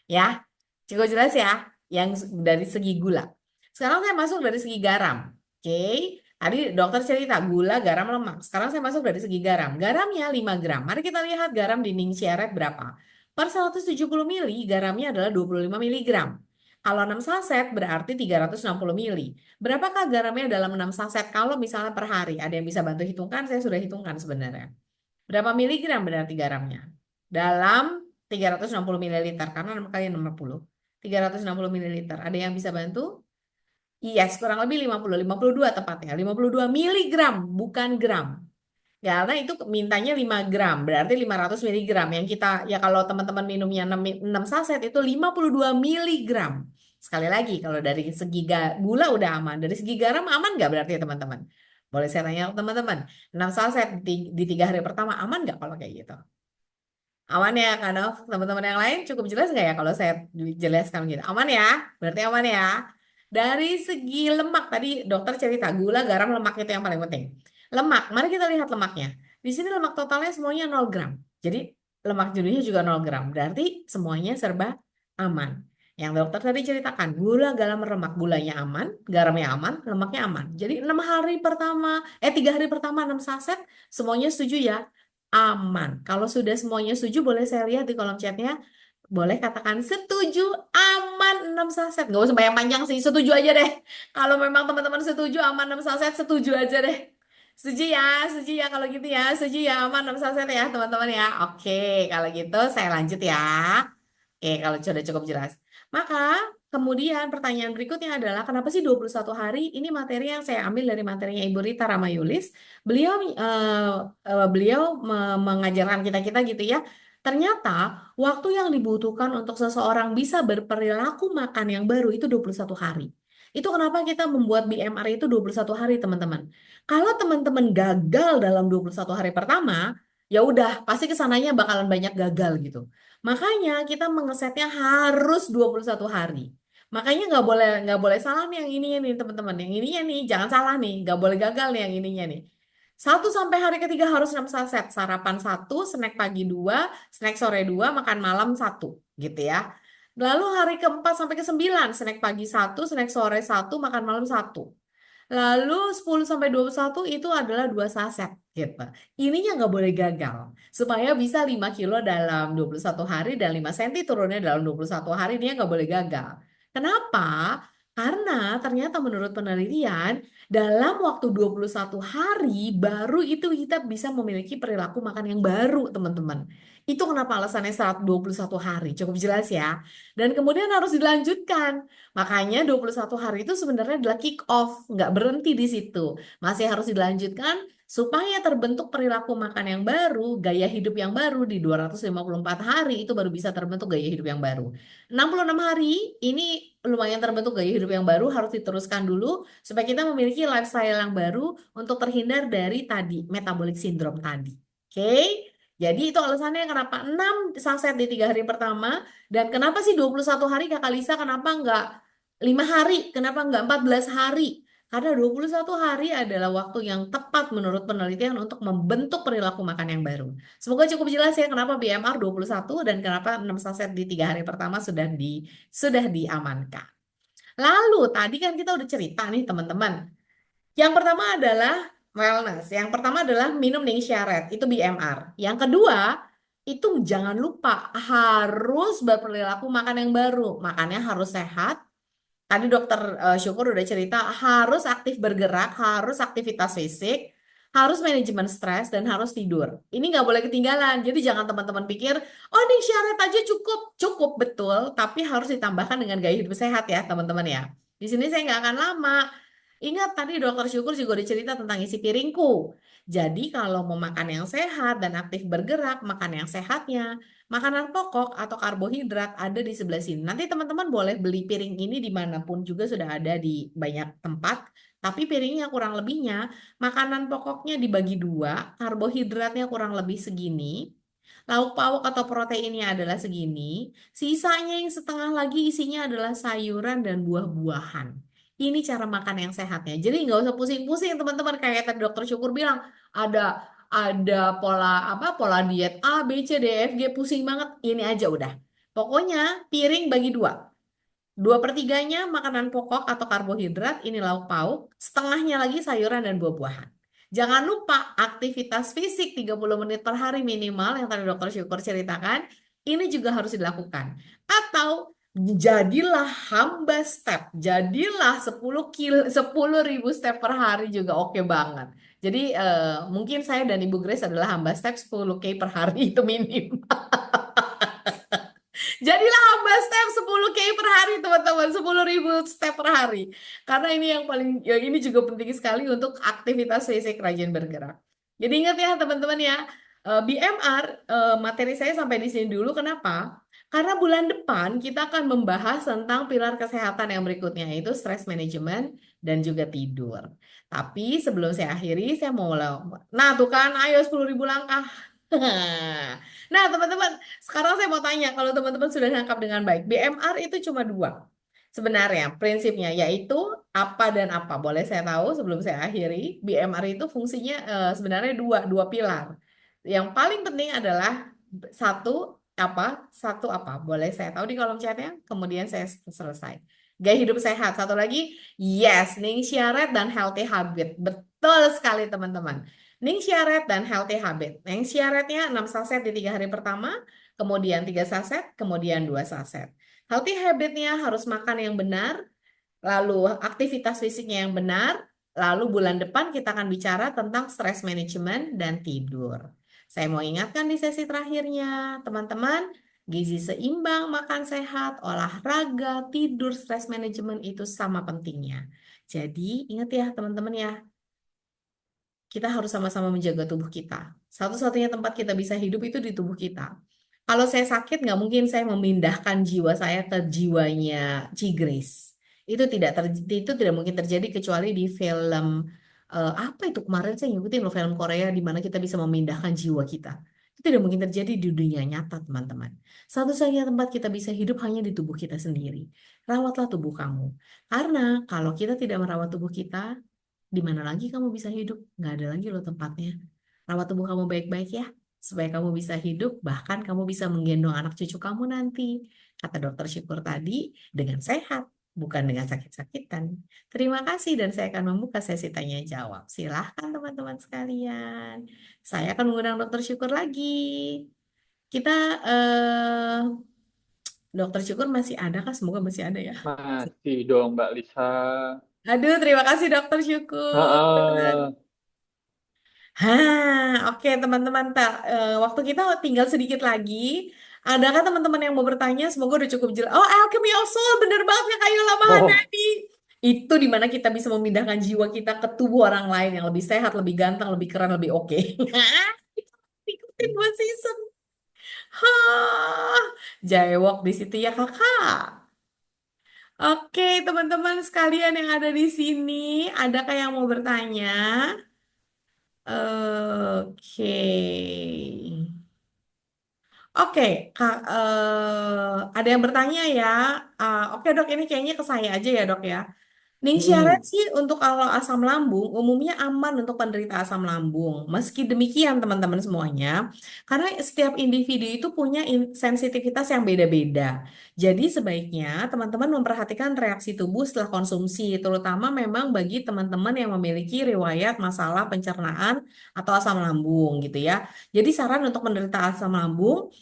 Ya, cukup jelas ya, yang dari segi gula. Sekarang saya masuk dari segi garam. Oke. Tadi dokter cerita gula, garam, lemak. Sekarang saya masuk dari segi garam. Garamnya 5 gram. Mari kita lihat garam di Ning Siaret berapa. Per 170 mili garamnya adalah 25 miligram. Kalau 6 saset berarti 360 mili. Berapakah garamnya dalam 6 saset kalau misalnya per hari? Ada yang bisa bantu hitungkan? Saya sudah hitungkan sebenarnya. Berapa miligram berarti garamnya? Dalam 360 mililiter, karena 6 kali 60. 360 mililiter. Ada yang bisa bantu? Yes, kurang lebih 52 tepatnya. 52 miligram, bukan gram. Karena itu mintanya 5 gram, berarti 500 miligram. Yang kita, ya kalau teman-teman minumnya 6 saset itu 52 miligram. Sekali lagi, kalau dari segi gula udah aman. Dari segi garam aman nggak berarti ya teman-teman? Boleh saya tanya ke teman-teman. 6 saset di 3 hari pertama aman nggak kalau kayak gitu? Aman ya, karena teman-teman yang lain cukup jelas nggak ya kalau saya jelaskan gitu? Aman ya? Berarti aman ya? Dari segi lemak, tadi dokter cerita gula, garam, lemak itu yang paling penting. Lemak, mari kita lihat lemaknya. Di sini lemak totalnya semuanya 0 gram. Jadi lemak jenuhnya juga 0 gram. Berarti semuanya serba aman. Yang dokter tadi ceritakan, gula, garam, lemak, gulanya aman, garamnya aman, lemaknya aman. Jadi 3 hari pertama 6 saset, semuanya setuju ya? Aman. Kalau sudah semuanya setuju, boleh saya lihat di kolom chatnya. Boleh katakan setuju, aman 6 saset. Nggak usah banyak panjang sih, setuju aja deh. Kalau memang teman-teman setuju, aman 6 saset, setuju aja deh. Setuju ya kalau gitu ya. Setuju ya, aman 6 saset ya teman-teman ya. Oke, kalau gitu saya lanjut ya. Oke, kalau sudah cukup jelas. Maka kemudian pertanyaan berikutnya adalah kenapa sih 21 hari? Ini materi yang saya ambil dari materinya Ibu Rita Ramayulis. Beliau mengajarkan kita-kita gitu ya. Ternyata waktu yang dibutuhkan untuk seseorang bisa berperilaku makan yang baru itu 21 hari. Itu kenapa kita membuat BMR itu 21 hari, teman-teman. Kalau teman-teman gagal dalam 21 hari pertama, ya udah pasti kesananya bakalan banyak gagal gitu. Makanya kita mengesetnya harus 21 hari. Makanya nggak boleh salah nih yang ininya nih teman-teman. Yang ininya nih jangan salah nih, nggak boleh gagal nih yang ininya nih. 1 sampai hari ketiga harus 6 saset. Sarapan 1, snack pagi 2, snack sore 2, makan malam 1 gitu ya. Lalu hari keempat sampai ke 9, snack pagi 1, snack sore 1, makan malam 1. Lalu 10 sampai 21 itu adalah 2 saset gitu. Ininya nggak boleh gagal. Supaya bisa 5 kilo dalam 21 hari dan 5 senti turunnya dalam 21 hari, dia nggak boleh gagal. Kenapa? Karena ternyata menurut penelitian, dalam waktu 21 hari baru itu kita bisa memiliki perilaku makan yang baru, teman-teman. Itu kenapa alasannya 121 hari. Cukup jelas ya. Dan kemudian harus dilanjutkan. Makanya 21 hari itu sebenarnya adalah kick off, nggak berhenti di situ. Masih harus dilanjutkan supaya terbentuk perilaku makan yang baru, gaya hidup yang baru di 254 hari itu baru bisa terbentuk gaya hidup yang baru. 66 hari ini lumayan terbentuk gaya hidup yang baru, harus diteruskan dulu supaya kita memiliki lifestyle yang baru untuk terhindar dari tadi metabolic syndrome tadi. Oke? Jadi itu alasannya kenapa 6 saset di 3 hari pertama dan kenapa sih 21 hari Kakak Lisa, kenapa enggak 5 hari, kenapa enggak 14 hari? Karena 21 hari adalah waktu yang tepat menurut penelitian untuk membentuk perilaku makan yang baru. Semoga cukup jelas ya kenapa BMR 21 dan kenapa 6 saset di 3 hari pertama sudah diamankan. Lalu tadi kan kita udah cerita nih teman-teman. Yang pertama adalah wellness. Yang pertama adalah minum Ningsia Red, itu BMR. Yang kedua, itu jangan lupa harus berperilaku makan yang baru. Makannya harus sehat. Tadi dokter Syukur udah cerita harus aktif bergerak, harus aktivitas fisik, harus manajemen stres, dan harus tidur. Ini nggak boleh ketinggalan. Jadi jangan teman-teman pikir, oh nih syarat aja cukup. Cukup betul, tapi harus ditambahkan dengan gaya hidup sehat ya teman-teman ya. Di sini saya nggak akan lama. Ingat tadi dokter Syukur juga udah cerita tentang isi piringku. Jadi kalau mau makan yang sehat dan aktif bergerak, makan yang sehatnya. Makanan pokok atau karbohidrat ada di sebelah sini. Nanti teman-teman boleh beli piring ini dimanapun juga sudah ada di banyak tempat. Tapi piringnya kurang lebihnya, makanan pokoknya dibagi 2, karbohidratnya kurang lebih segini. Lauk pauk atau proteinnya adalah segini. Sisanya yang setengah lagi isinya adalah sayuran dan buah-buahan. Ini cara makan yang sehatnya. Jadi nggak usah pusing-pusing teman-teman. Kayak tadi dokter Syukur bilang, ada pola diet A, B, C, D, F, G pusing banget. Ini aja udah. Pokoknya piring bagi 2. 2/3-nya makanan pokok atau karbohidrat, ini lauk pauk, setengahnya lagi sayuran dan buah-buahan. Jangan lupa aktivitas fisik 30 menit per hari minimal yang tadi Dokter Syukur ceritakan, ini juga harus dilakukan. Atau jadilah hamba step, jadilah 10.000 step per hari juga oke banget. Jadi mungkin saya dan Ibu Grace adalah hamba step 10K per hari itu minim. Jadilah hamba step 10K per hari teman-teman, 10.000 step per hari. Karena ini yang paling, ya ini juga penting sekali untuk aktivitas fisik rajin bergerak. Jadi ingat ya teman-teman ya, BMR materi saya sampai di sini dulu. Kenapa? Karena bulan depan kita akan membahas tentang pilar kesehatan yang berikutnya, yaitu stress management dan juga tidur. Tapi sebelum saya akhiri, saya mau nah tuh kan, ayo 10.000 langkah. Nah, teman-teman, sekarang saya mau tanya, kalau teman-teman sudah nangkap dengan baik, BMR itu cuma dua. Sebenarnya prinsipnya yaitu apa dan apa. Boleh saya tahu sebelum saya akhiri, BMR itu fungsinya sebenarnya dua pilar. Yang paling penting adalah satu apa, satu apa. Boleh saya tahu di kolom chatnya, kemudian saya selesai. Gaya hidup sehat. Satu lagi, yes, Ning Syaret dan healthy habit. Betul sekali teman-teman. Ning Syaret dan healthy habit. Ning Syaretnya 6 saset di 3 hari pertama, kemudian 3 saset, kemudian 2 saset. Healthy habitnya harus makan yang benar, lalu aktivitas fisiknya yang benar, lalu bulan depan kita akan bicara tentang stress management dan tidur. Saya mau ingatkan di sesi terakhirnya, teman-teman, gizi seimbang, makan sehat, olahraga, tidur, stress management itu sama pentingnya. Jadi ingat ya teman-teman ya, kita harus sama-sama menjaga tubuh kita. Satu-satunya tempat kita bisa hidup itu di tubuh kita. Kalau saya sakit, nggak mungkin saya memindahkan jiwa saya ke jiwanya Cigris. Itu tidak mungkin terjadi kecuali di film apa itu kemarin saya ngikutin loh film Korea di mana kita bisa memindahkan jiwa kita. Itu tidak mungkin terjadi di dunia nyata, teman-teman. Satu-satunya tempat kita bisa hidup hanya di tubuh kita sendiri. Rawatlah tubuh kamu. Karena kalau kita tidak merawat tubuh kita, di mana lagi kamu bisa hidup? Nggak ada lagi loh tempatnya. Rawat tubuh kamu baik-baik ya, supaya kamu bisa hidup, bahkan kamu bisa menggendong anak cucu kamu nanti. Kata Dokter Syukur tadi, dengan sehat, bukan dengan sakit-sakitan. Terima kasih dan saya akan membuka sesi tanya jawab. Silahkan teman-teman sekalian. Saya akan mengundang Dokter Syukur lagi. Kita, Dokter Syukur masih ada kah? Semoga masih ada ya. Masih dong, Mbak Lisa. Aduh, terima kasih Dokter Syukur. Heeh. Oke teman-teman, waktu kita tinggal sedikit lagi. Adakah teman-teman yang mau bertanya? Semoga udah cukup jelas. Oh, Alchemy of Soul, bener banget ya Kak Yola Oh, Mahdani. Itu dimana kita bisa memindahkan jiwa kita ke tubuh orang lain yang lebih sehat, lebih ganteng, lebih keren, lebih oke. Ikutin 2 season. Hah, Jaywalk di situ ya kakak. Oke teman-teman sekalian yang ada di sini, adakah yang mau bertanya? Oke. Oke, Kak, ada yang bertanya ya. Oke dok, ini kayaknya ke saya aja ya dok ya. Ning syarat mm, sih untuk kalau asam lambung umumnya aman untuk penderita asam lambung. Meski demikian teman-teman semuanya, karena setiap individu itu punya sensitivitas yang beda-beda. Jadi sebaiknya teman-teman memperhatikan reaksi tubuh setelah konsumsi, terutama memang bagi teman-teman yang memiliki riwayat masalah pencernaan atau asam lambung gitu ya. Jadi saran untuk penderita asam lambung,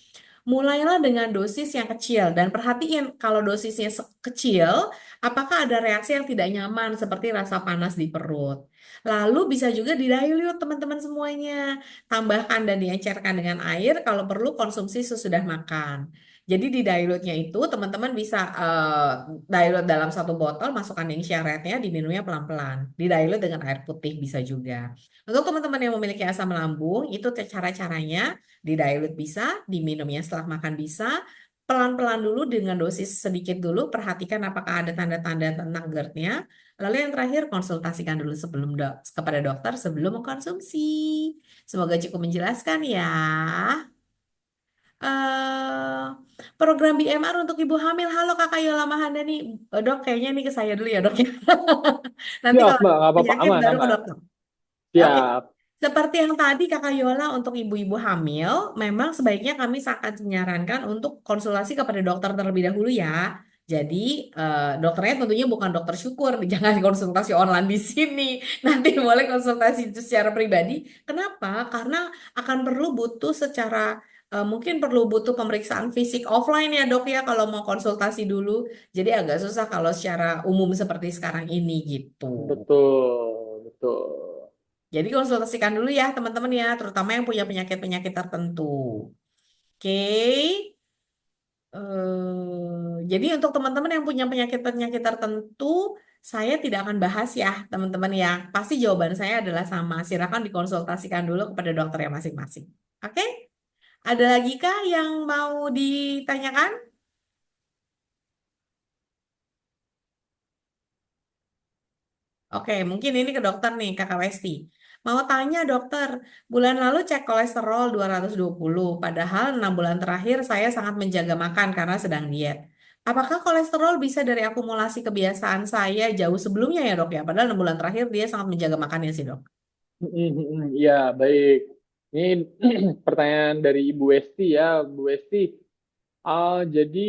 mulailah dengan dosis yang kecil dan perhatiin kalau dosisnya kecil, apakah ada reaksi yang tidak nyaman seperti rasa panas di perut. Lalu bisa juga diluyut teman-teman semuanya. Tambahkan dan diencerkan dengan air kalau perlu konsumsi sesudah makan. Jadi di dilute-nya itu teman-teman bisa dilute dalam satu botol, masukkan yang syaratnya, diminumnya pelan-pelan. Di dilute dengan air putih bisa juga. Untuk teman-teman yang memiliki asam lambung, itu cara-caranya di dilute bisa, diminumnya setelah makan bisa, pelan-pelan dulu dengan dosis sedikit dulu, perhatikan apakah ada tanda-tanda tentang GERD-nya. Lalu yang terakhir, konsultasikan dulu kepada dokter sebelum mengkonsumsi. Semoga cukup menjelaskan ya. eh Program BMR untuk ibu hamil. Halo Kakak Yola Mahandani. Dok, kayaknya ini ke saya dulu ya dok ya. Nanti siap kalau Mbak, ada nggak apa-apa, penyakit aman, baru ke aman. dokter. Oke, Siap. seperti yang tadi Kakak Yola untuk ibu-ibu hamil, memang sebaiknya kami sangat menyarankan untuk konsultasi kepada dokter terlebih dahulu ya. Jadi dokternya tentunya bukan dokter syukur, jangan konsultasi online di sini. Nanti boleh konsultasi secara pribadi. Kenapa? Karena akan perlu butuh secara mungkin perlu butuh pemeriksaan fisik offline ya dok ya kalau mau konsultasi dulu. Jadi agak susah kalau secara umum seperti sekarang ini gitu. Betul, betul. Jadi konsultasikan dulu ya teman-teman ya, terutama yang punya penyakit-penyakit tertentu. Oke. Jadi untuk teman-teman yang punya penyakit-penyakit tertentu, saya tidak akan bahas ya, teman-teman ya. Pasti jawaban saya adalah sama. Silakan dikonsultasikan dulu kepada dokter yang masing-masing. Oke? Ada lagi kah yang mau ditanyakan? Oke, mungkin ini ke dokter nih, Kakak Westi. Mau tanya dokter, bulan lalu cek kolesterol 220, padahal 6 bulan terakhir saya sangat menjaga makan karena sedang diet. Apakah kolesterol bisa dari akumulasi kebiasaan saya jauh sebelumnya ya dok ya? Padahal 6 bulan terakhir dia sangat menjaga makannya sih dok. Ya, baik. Ini pertanyaan dari Ibu Westi ya, Bu Westi. Jadi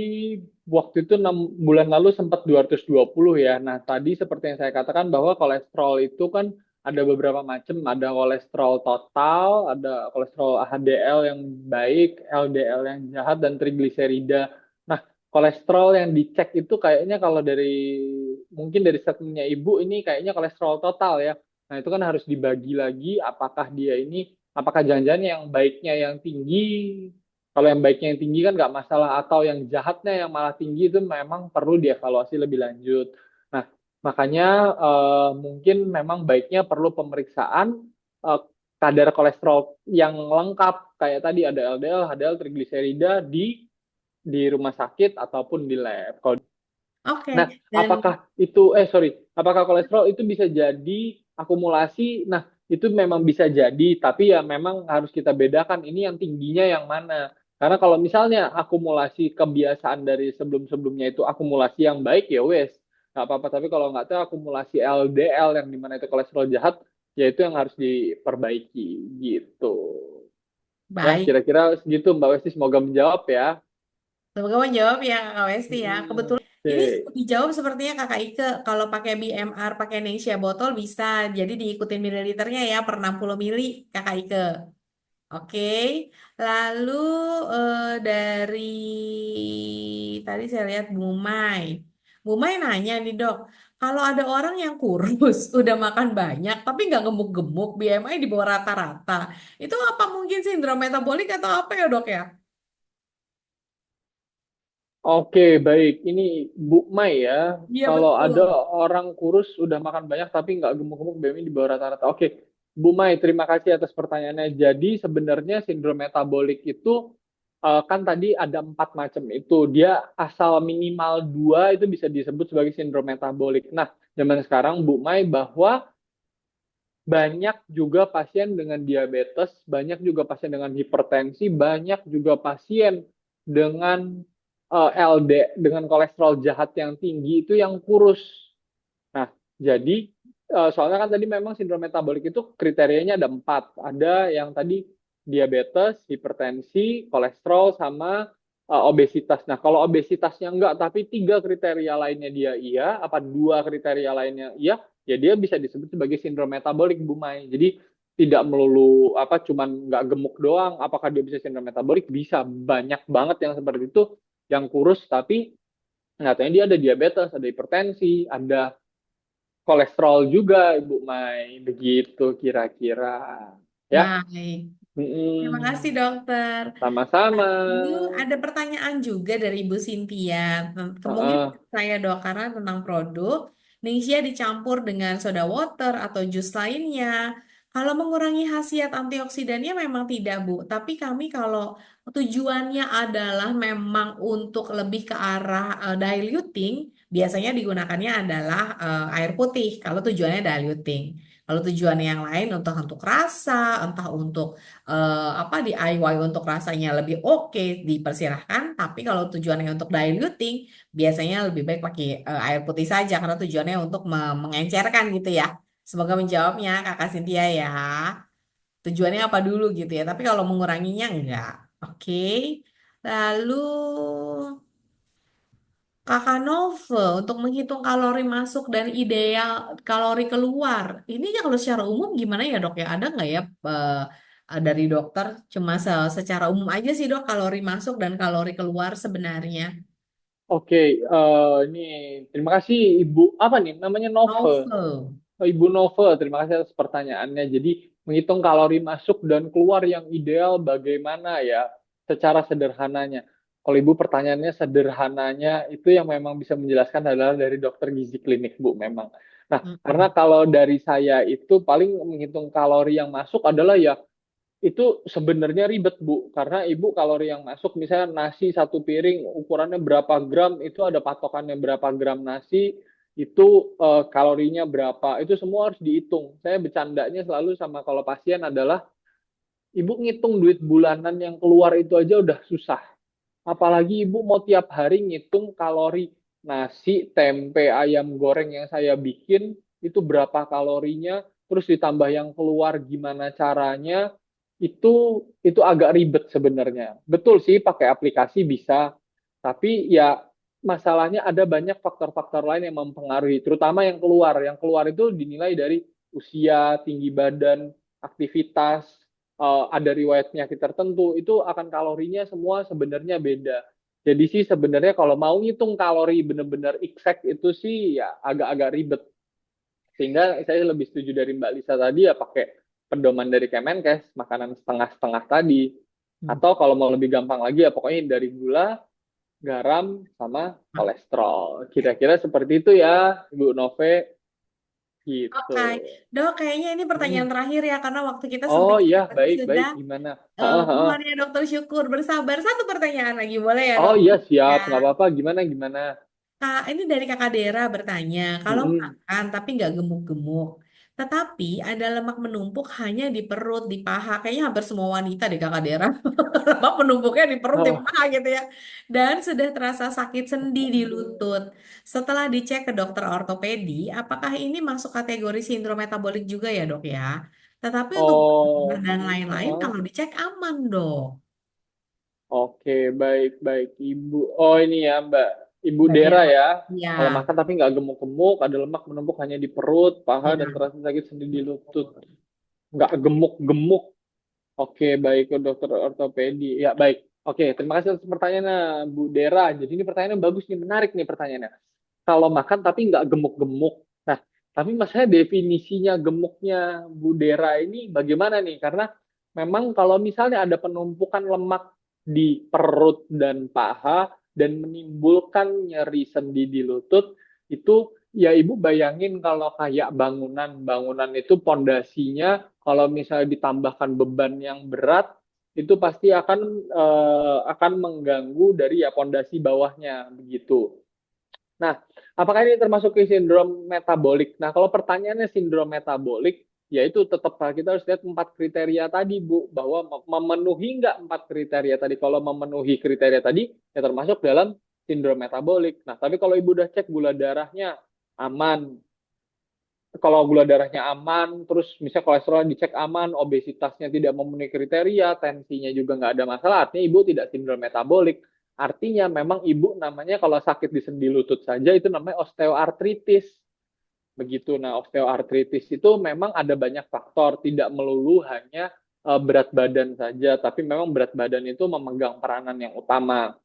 waktu itu 6 bulan lalu sempat 220 ya. Nah, tadi seperti yang saya katakan bahwa kolesterol itu kan ada beberapa macam. Ada kolesterol total, ada kolesterol HDL yang baik, LDL yang jahat, dan trigliserida. Nah, kolesterol yang dicek itu kayaknya kalau dari mungkin dari statementnya Ibu ini kayaknya kolesterol total ya. Nah, itu kan harus dibagi lagi apakah dia ini, apakah jangan-jangan yang baiknya yang tinggi, kalau yang baiknya yang tinggi kan nggak masalah, atau yang jahatnya yang malah tinggi itu memang perlu dievaluasi lebih lanjut. Nah, makanya mungkin memang baiknya perlu pemeriksaan eh, kadar kolesterol yang lengkap kayak tadi ada LDL, HDL, trigliserida di rumah sakit ataupun di lab. Oke, Nah, dan apakah kolesterol itu bisa jadi akumulasi? Nah, itu memang bisa jadi, tapi ya memang harus kita bedakan ini yang tingginya yang mana. Karena kalau misalnya akumulasi kebiasaan dari sebelum-sebelumnya itu akumulasi yang baik ya wes, nggak apa-apa. Tapi kalau nggak tahu akumulasi LDL yang dimana itu kolesterol jahat, ya itu yang harus diperbaiki gitu. Ya, baik. kira-kira segitu Mbak Westi, semoga menjawab ya. Semoga menjawab ya Kakak Westi ya. Kebetulan ini Oke. dijawab sepertinya Kakak Ike. Kalau pakai BMR, pakai Nesia botol bisa. Jadi diikutin mililiternya ya per 60 mili Kakak Ike. Oke, lalu dari tadi saya lihat Bu Mai. Bu Mai nanya nih dok, kalau ada orang yang kurus, udah makan banyak, tapi nggak gemuk-gemuk, BMI di bawah rata-rata, itu apa mungkin sindrom metabolik atau apa ya dok ya? Oke, baik. Ini Bu Mai ya. Iya Kalau betul. ada orang kurus udah makan banyak tapi nggak gemuk-gemuk, BMI di bawah rata-rata. Oke, Bu Mai, terima kasih atas pertanyaannya. Jadi sebenarnya sindrom metabolik itu kan tadi ada 4 macam itu. Dia asal minimal 2 itu bisa disebut sebagai sindrom metabolik. Nah, zaman sekarang Bu Mai bahwa banyak juga pasien dengan diabetes, banyak juga pasien dengan hipertensi, banyak juga pasien dengan dengan kolesterol jahat yang tinggi itu yang kurus. Nah, jadi soalnya kan tadi memang sindrom metabolik itu kriterianya ada 4. Ada yang tadi diabetes, hipertensi, kolesterol, sama obesitas. Nah, kalau obesitasnya enggak, tapi 3 kriteria lainnya dia iya, apa 2 kriteria lainnya iya, ya dia bisa disebut sebagai sindrom metabolik, Bu Mai. Jadi tidak melulu apa cuman nggak gemuk doang. Apakah dia bisa sindrom metabolik? Bisa, banyak banget yang seperti itu, yang kurus tapi nyatanya dia ada diabetes, ada hipertensi, ada kolesterol juga, Ibu Mai. Begitu kira-kira. Ya. Baik. Terima kasih Mm-mm. dokter. Sama-sama. Lalu ada pertanyaan juga dari Ibu Cynthia. Mungkin Heeh. saya dok karena tentang produk Ningxia dicampur dengan soda water atau jus lainnya. Kalau mengurangi khasiat antioksidannya memang tidak Bu. Tapi kami kalau tujuannya adalah memang untuk lebih ke arah diluting, biasanya digunakannya adalah air putih. Kalau tujuannya diluting. Kalau tujuannya yang lain untuk rasa, entah untuk apa DIY untuk rasanya lebih oke dipersilahkan, tapi kalau tujuannya untuk diluting biasanya lebih baik pakai air putih saja karena tujuannya untuk mengencerkan gitu ya. Semoga menjawabnya Kakak Cynthia ya. Tujuannya apa dulu gitu ya. Tapi kalau menguranginya enggak. Oke. Lalu Kakak Nove untuk menghitung kalori masuk dan ideal kalori keluar. Ini ya kalau secara umum gimana ya dok ya? Ada nggak ya dari dokter? Cuma secara umum aja sih dok kalori masuk dan kalori keluar sebenarnya. Oke, ini terima kasih Ibu apa nih namanya Nove. Nove. Ibu Nove, terima kasih atas pertanyaannya. Jadi menghitung kalori masuk dan keluar yang ideal bagaimana ya secara sederhananya. Kalau Ibu pertanyaannya sederhananya itu yang memang bisa menjelaskan adalah dari dokter gizi klinik Bu memang. Nah, karena Mm-mm. kalau dari saya itu paling menghitung kalori yang masuk adalah ya itu sebenarnya ribet Bu, karena Ibu kalori yang masuk misalnya nasi satu piring ukurannya berapa gram, itu ada patokannya berapa gram nasi, itu kalorinya berapa, itu semua harus dihitung. Saya bercandanya selalu sama kalau pasien adalah Ibu ngitung duit bulanan yang keluar itu aja udah susah. Apalagi Ibu mau tiap hari ngitung kalori nasi, tempe, ayam goreng yang saya bikin itu berapa kalorinya, terus ditambah yang keluar gimana caranya, itu agak ribet sebenarnya. Betul sih pakai aplikasi bisa, tapi ya masalahnya ada banyak faktor-faktor lain yang mempengaruhi, terutama yang keluar. Yang keluar itu dinilai dari usia, tinggi badan, aktivitas, ada riwayat penyakit tertentu, itu akan kalorinya semua sebenarnya beda. Jadi sih sebenarnya kalau mau ngitung kalori benar-benar exact itu sih ya agak-agak ribet. Sehingga saya lebih setuju dari Mbak Lisa tadi ya pakai pedoman dari Kemenkes, makanan setengah-setengah tadi. Hmm. Atau kalau mau lebih gampang lagi ya pokoknya dari gula, garam, sama kolesterol. Kira-kira seperti itu ya, Ibu Nove. Gitu. Oke, dok, kayaknya ini pertanyaan Hmm. terakhir ya, karena waktu kita Oh sempit iya, sekali baik, baik. sudah. Gimana? Heeh, heeh. Mohon ya dokter Syukur bersabar. Satu pertanyaan lagi, boleh ya Oh dok? iya, siap. Ya. Nggak apa-apa. Gimana, gimana? Kak, ini dari Kakak Dera bertanya, kalau Mm-mm. makan tapi nggak gemuk-gemuk, tetapi ada lemak menumpuk hanya di perut, di paha, kayaknya hampir semua wanita di Kakak Dera, lemak menumpuknya di perut, di Oh, paha gitu ya, dan sudah terasa sakit sendi di lutut. Setelah dicek ke dokter ortopedi, apakah ini masuk kategori sindrom metabolik juga ya dok ya? Tetapi untuk berat oh, dan lain-lain heeh. kalau dicek aman dok. Oke, baik, baik. Ibu, oh ini ya, Mbak. Ibu Mbak Dera Dera. ya. Ya, Kalau makan tapi nggak gemuk-gemuk, ada lemak menumpuk hanya di perut, paha, dan ya. terasa sakit sendi di lutut. Nggak gemuk-gemuk. Oke, baik ke dokter ortopedi. Ya, baik. Oke, terima kasih atas pertanyaannya, Bu Dera. Jadi ini pertanyaannya bagus nih, menarik nih pertanyaannya. Kalau makan tapi nggak gemuk-gemuk. Nah, tapi maksudnya definisinya gemuknya Bu Dera ini bagaimana nih? Karena memang kalau misalnya ada penumpukan lemak di perut dan paha dan menimbulkan nyeri sendi di lutut, itu ya Ibu bayangin kalau kayak bangunan itu pondasinya kalau misalnya ditambahkan beban yang berat itu pasti akan mengganggu dari ya pondasi bawahnya begitu. Nah, apakah ini termasuk ke sindrom metabolik? Nah, kalau pertanyaannya sindrom metabolik, ya itu tetap kita harus lihat 4 kriteria tadi, Bu, bahwa memenuhi nggak 4 kriteria tadi. Kalau memenuhi kriteria tadi, ya termasuk dalam sindrom metabolik. Nah, tapi kalau Ibu udah cek gula darahnya aman, kalau gula darahnya aman, terus misalnya kolesterol dicek aman, obesitasnya tidak memenuhi kriteria, tensinya juga nggak ada masalah, artinya ibu tidak sindrom metabolik. Artinya memang ibu namanya kalau sakit di sendi lutut saja itu namanya osteoartritis. Begitu. Nah, osteoartritis itu memang ada banyak faktor, tidak melulu hanya berat badan saja, tapi memang berat badan itu memegang peranan yang utama.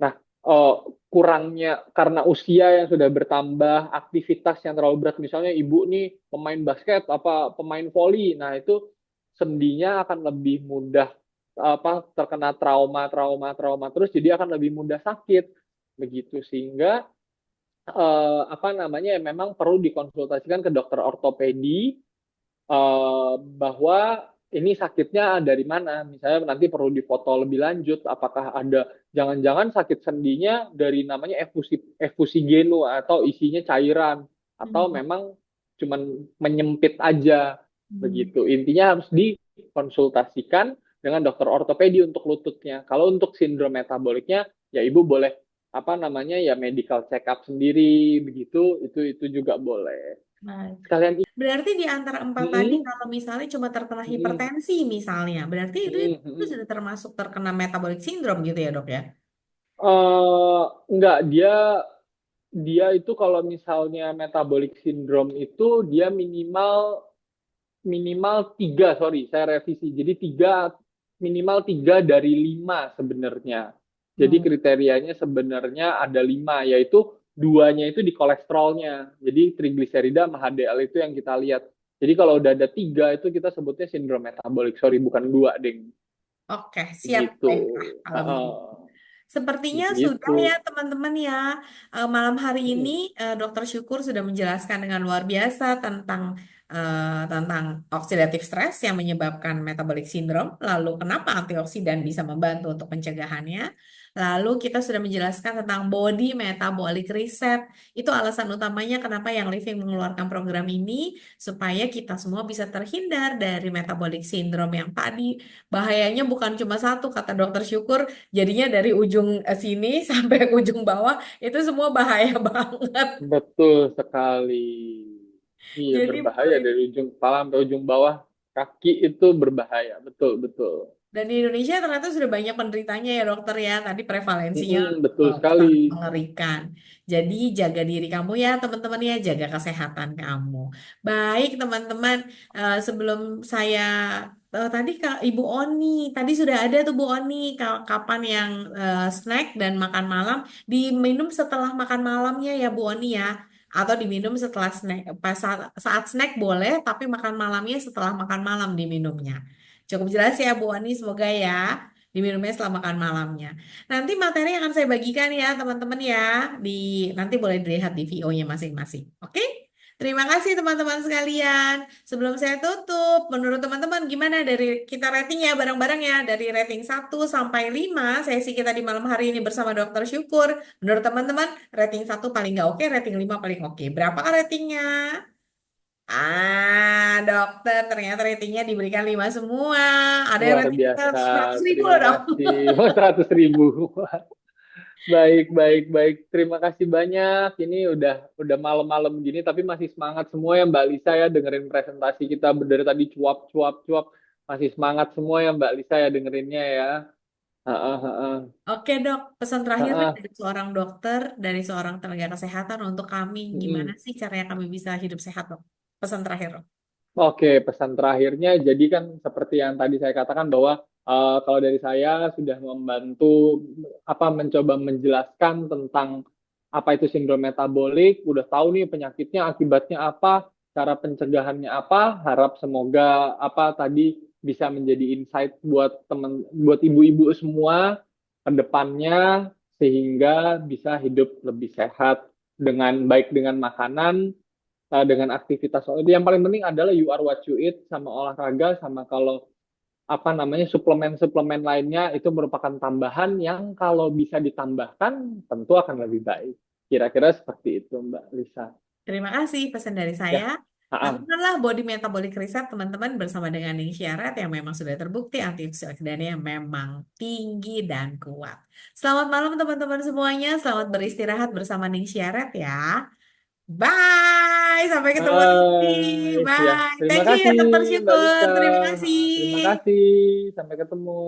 Nah, eh, kurangnya karena usia yang sudah bertambah, aktivitas yang terlalu berat, misalnya ibu nih pemain basket, apa pemain voli, nah itu sendinya akan lebih mudah terkena trauma, trauma, trauma terus, jadi akan lebih mudah sakit, begitu sehingga apa namanya ya memang perlu dikonsultasikan ke dokter ortopedi bahwa ini sakitnya dari mana. Misalnya nanti perlu difoto lebih lanjut, apakah ada jangan-jangan sakit sendinya dari namanya efusi genu atau isinya cairan, atau Hmm. memang cuman menyempit aja Hmm. begitu. Intinya harus dikonsultasikan dengan dokter ortopedi untuk lututnya. Kalau untuk sindrom metaboliknya, ya ibu boleh apa namanya ya medical check up sendiri begitu, itu juga boleh. Baik. Sekalian. Berarti di antara empat tadi, Mm-mm, kalau misalnya cuma terkena mm-mm. hipertensi misalnya, berarti itu Hmm, itu hmm. sudah termasuk terkena metabolic syndrome gitu ya dok ya? Eh, enggak, dia itu kalau misalnya metabolic syndrome itu dia minimal minimal tiga, sorry, saya revisi. Jadi minimal tiga dari lima sebenarnya. Jadi Hmm. kriterianya sebenarnya ada lima, yaitu duanya itu di kolesterolnya. Jadi trigliserida sama HDL itu yang kita lihat. Jadi kalau udah ada tiga itu kita sebutnya sindrom metabolik. Sorry, bukan dua, deng. Oke, siap. Gitu. Baiklah, kalau begitu. Heeh. Sepertinya sudah Begitu. ya teman-teman ya. Malam hari ini Mm-mm. Dokter Syukur sudah menjelaskan dengan luar biasa tentang oxidative stress yang menyebabkan metabolic syndrome. Lalu kenapa antioksidan bisa membantu untuk pencegahannya. Lalu kita sudah menjelaskan tentang body metabolic reset. Itu alasan utamanya kenapa yang Living mengeluarkan program ini supaya kita semua bisa terhindar dari metabolic syndrome yang tadi bahayanya bukan cuma satu kata Dokter Syukur. Jadinya dari ujung sini sampai ke ujung bawah itu semua bahaya banget. Betul sekali. Iya, Jadi berbahaya mulai dari ujung kepala sampai ujung bawah kaki itu berbahaya. Betul, betul. dan di Indonesia ternyata sudah banyak penderitanya ya dokter ya. Tadi prevalensinya Betul sekali. sangat mengerikan. Jadi jaga diri kamu ya teman-teman ya, jaga kesehatan kamu. Baik teman-teman, sebelum saya tadi Kak Ibu Oni, tadi sudah ada tuh Bu Oni kapan yang snack dan makan malam diminum setelah makan malamnya ya Bu Oni ya. Atau diminum setelah snack, pas saat snack boleh, tapi makan malamnya setelah makan malam diminumnya. Cukup jelas ya Bu Ani, semoga ya diminumnya setelah makan malamnya. Nanti materi akan saya bagikan ya teman-teman ya. Di nanti boleh dilihat di VO-nya masing-masing. Oke? Terima kasih teman-teman sekalian. Sebelum saya tutup, menurut teman-teman gimana dari kita rating ya bareng-bareng ya dari rating 1 sampai 5 sesi kita di malam hari ini bersama Dokter Syukur. Menurut teman-teman rating 1 paling nggak oke, rating 5 paling oke. Berapa ratingnya? Dokter, ternyata ratingnya diberikan 5 semua. Ada yang Luar rating biasa. 100 ribu Terima loh dong. kasih. Oh, 100.000. Baik, baik, baik. Terima kasih banyak. Ini udah malam-malam gini, tapi masih semangat semua ya Mbak Lisa ya dengerin presentasi kita dari tadi cuap, cuap, cuap. Masih semangat semua ya Mbak Lisa ya dengerinnya ya. Heeh, heeh. Oke dok, pesan terakhir nih Heeh. dari seorang dokter, dari seorang tenaga kesehatan untuk kami, gimana Mm-mm. sih caranya kami bisa hidup sehat dok? Pesan terakhir dok. Oke, pesan terakhirnya, jadi kan seperti yang tadi saya katakan bahwa kalau dari saya sudah membantu mencoba menjelaskan tentang apa itu sindrom metabolik, udah tahu nih penyakitnya, akibatnya apa, cara pencegahannya apa, harap semoga apa tadi bisa menjadi insight buat buat ibu-ibu semua ke depannya sehingga bisa hidup lebih sehat dengan baik dengan makanan dengan aktivitas yang paling penting adalah you are what you eat sama olahraga sama kalau suplemen-suplemen lainnya itu merupakan tambahan yang kalau bisa ditambahkan tentu akan lebih baik. Kira-kira seperti itu Mbak Lisa. Terima kasih pesan dari saya. Ya. Ah, Lakukanlah body metabolic reset teman-teman bersama dengan Ning Syarat yang memang sudah terbukti antioksidannya memang tinggi dan kuat. Selamat malam teman-teman semuanya. Selamat beristirahat bersama Ning Syarat ya. Bye, sampai ketemu lagi. Ya, Bye, terima thank you ya kasih Dokter Mbak Lisa. Syukur. Terima Terima kasih. kasih. Sampai ketemu.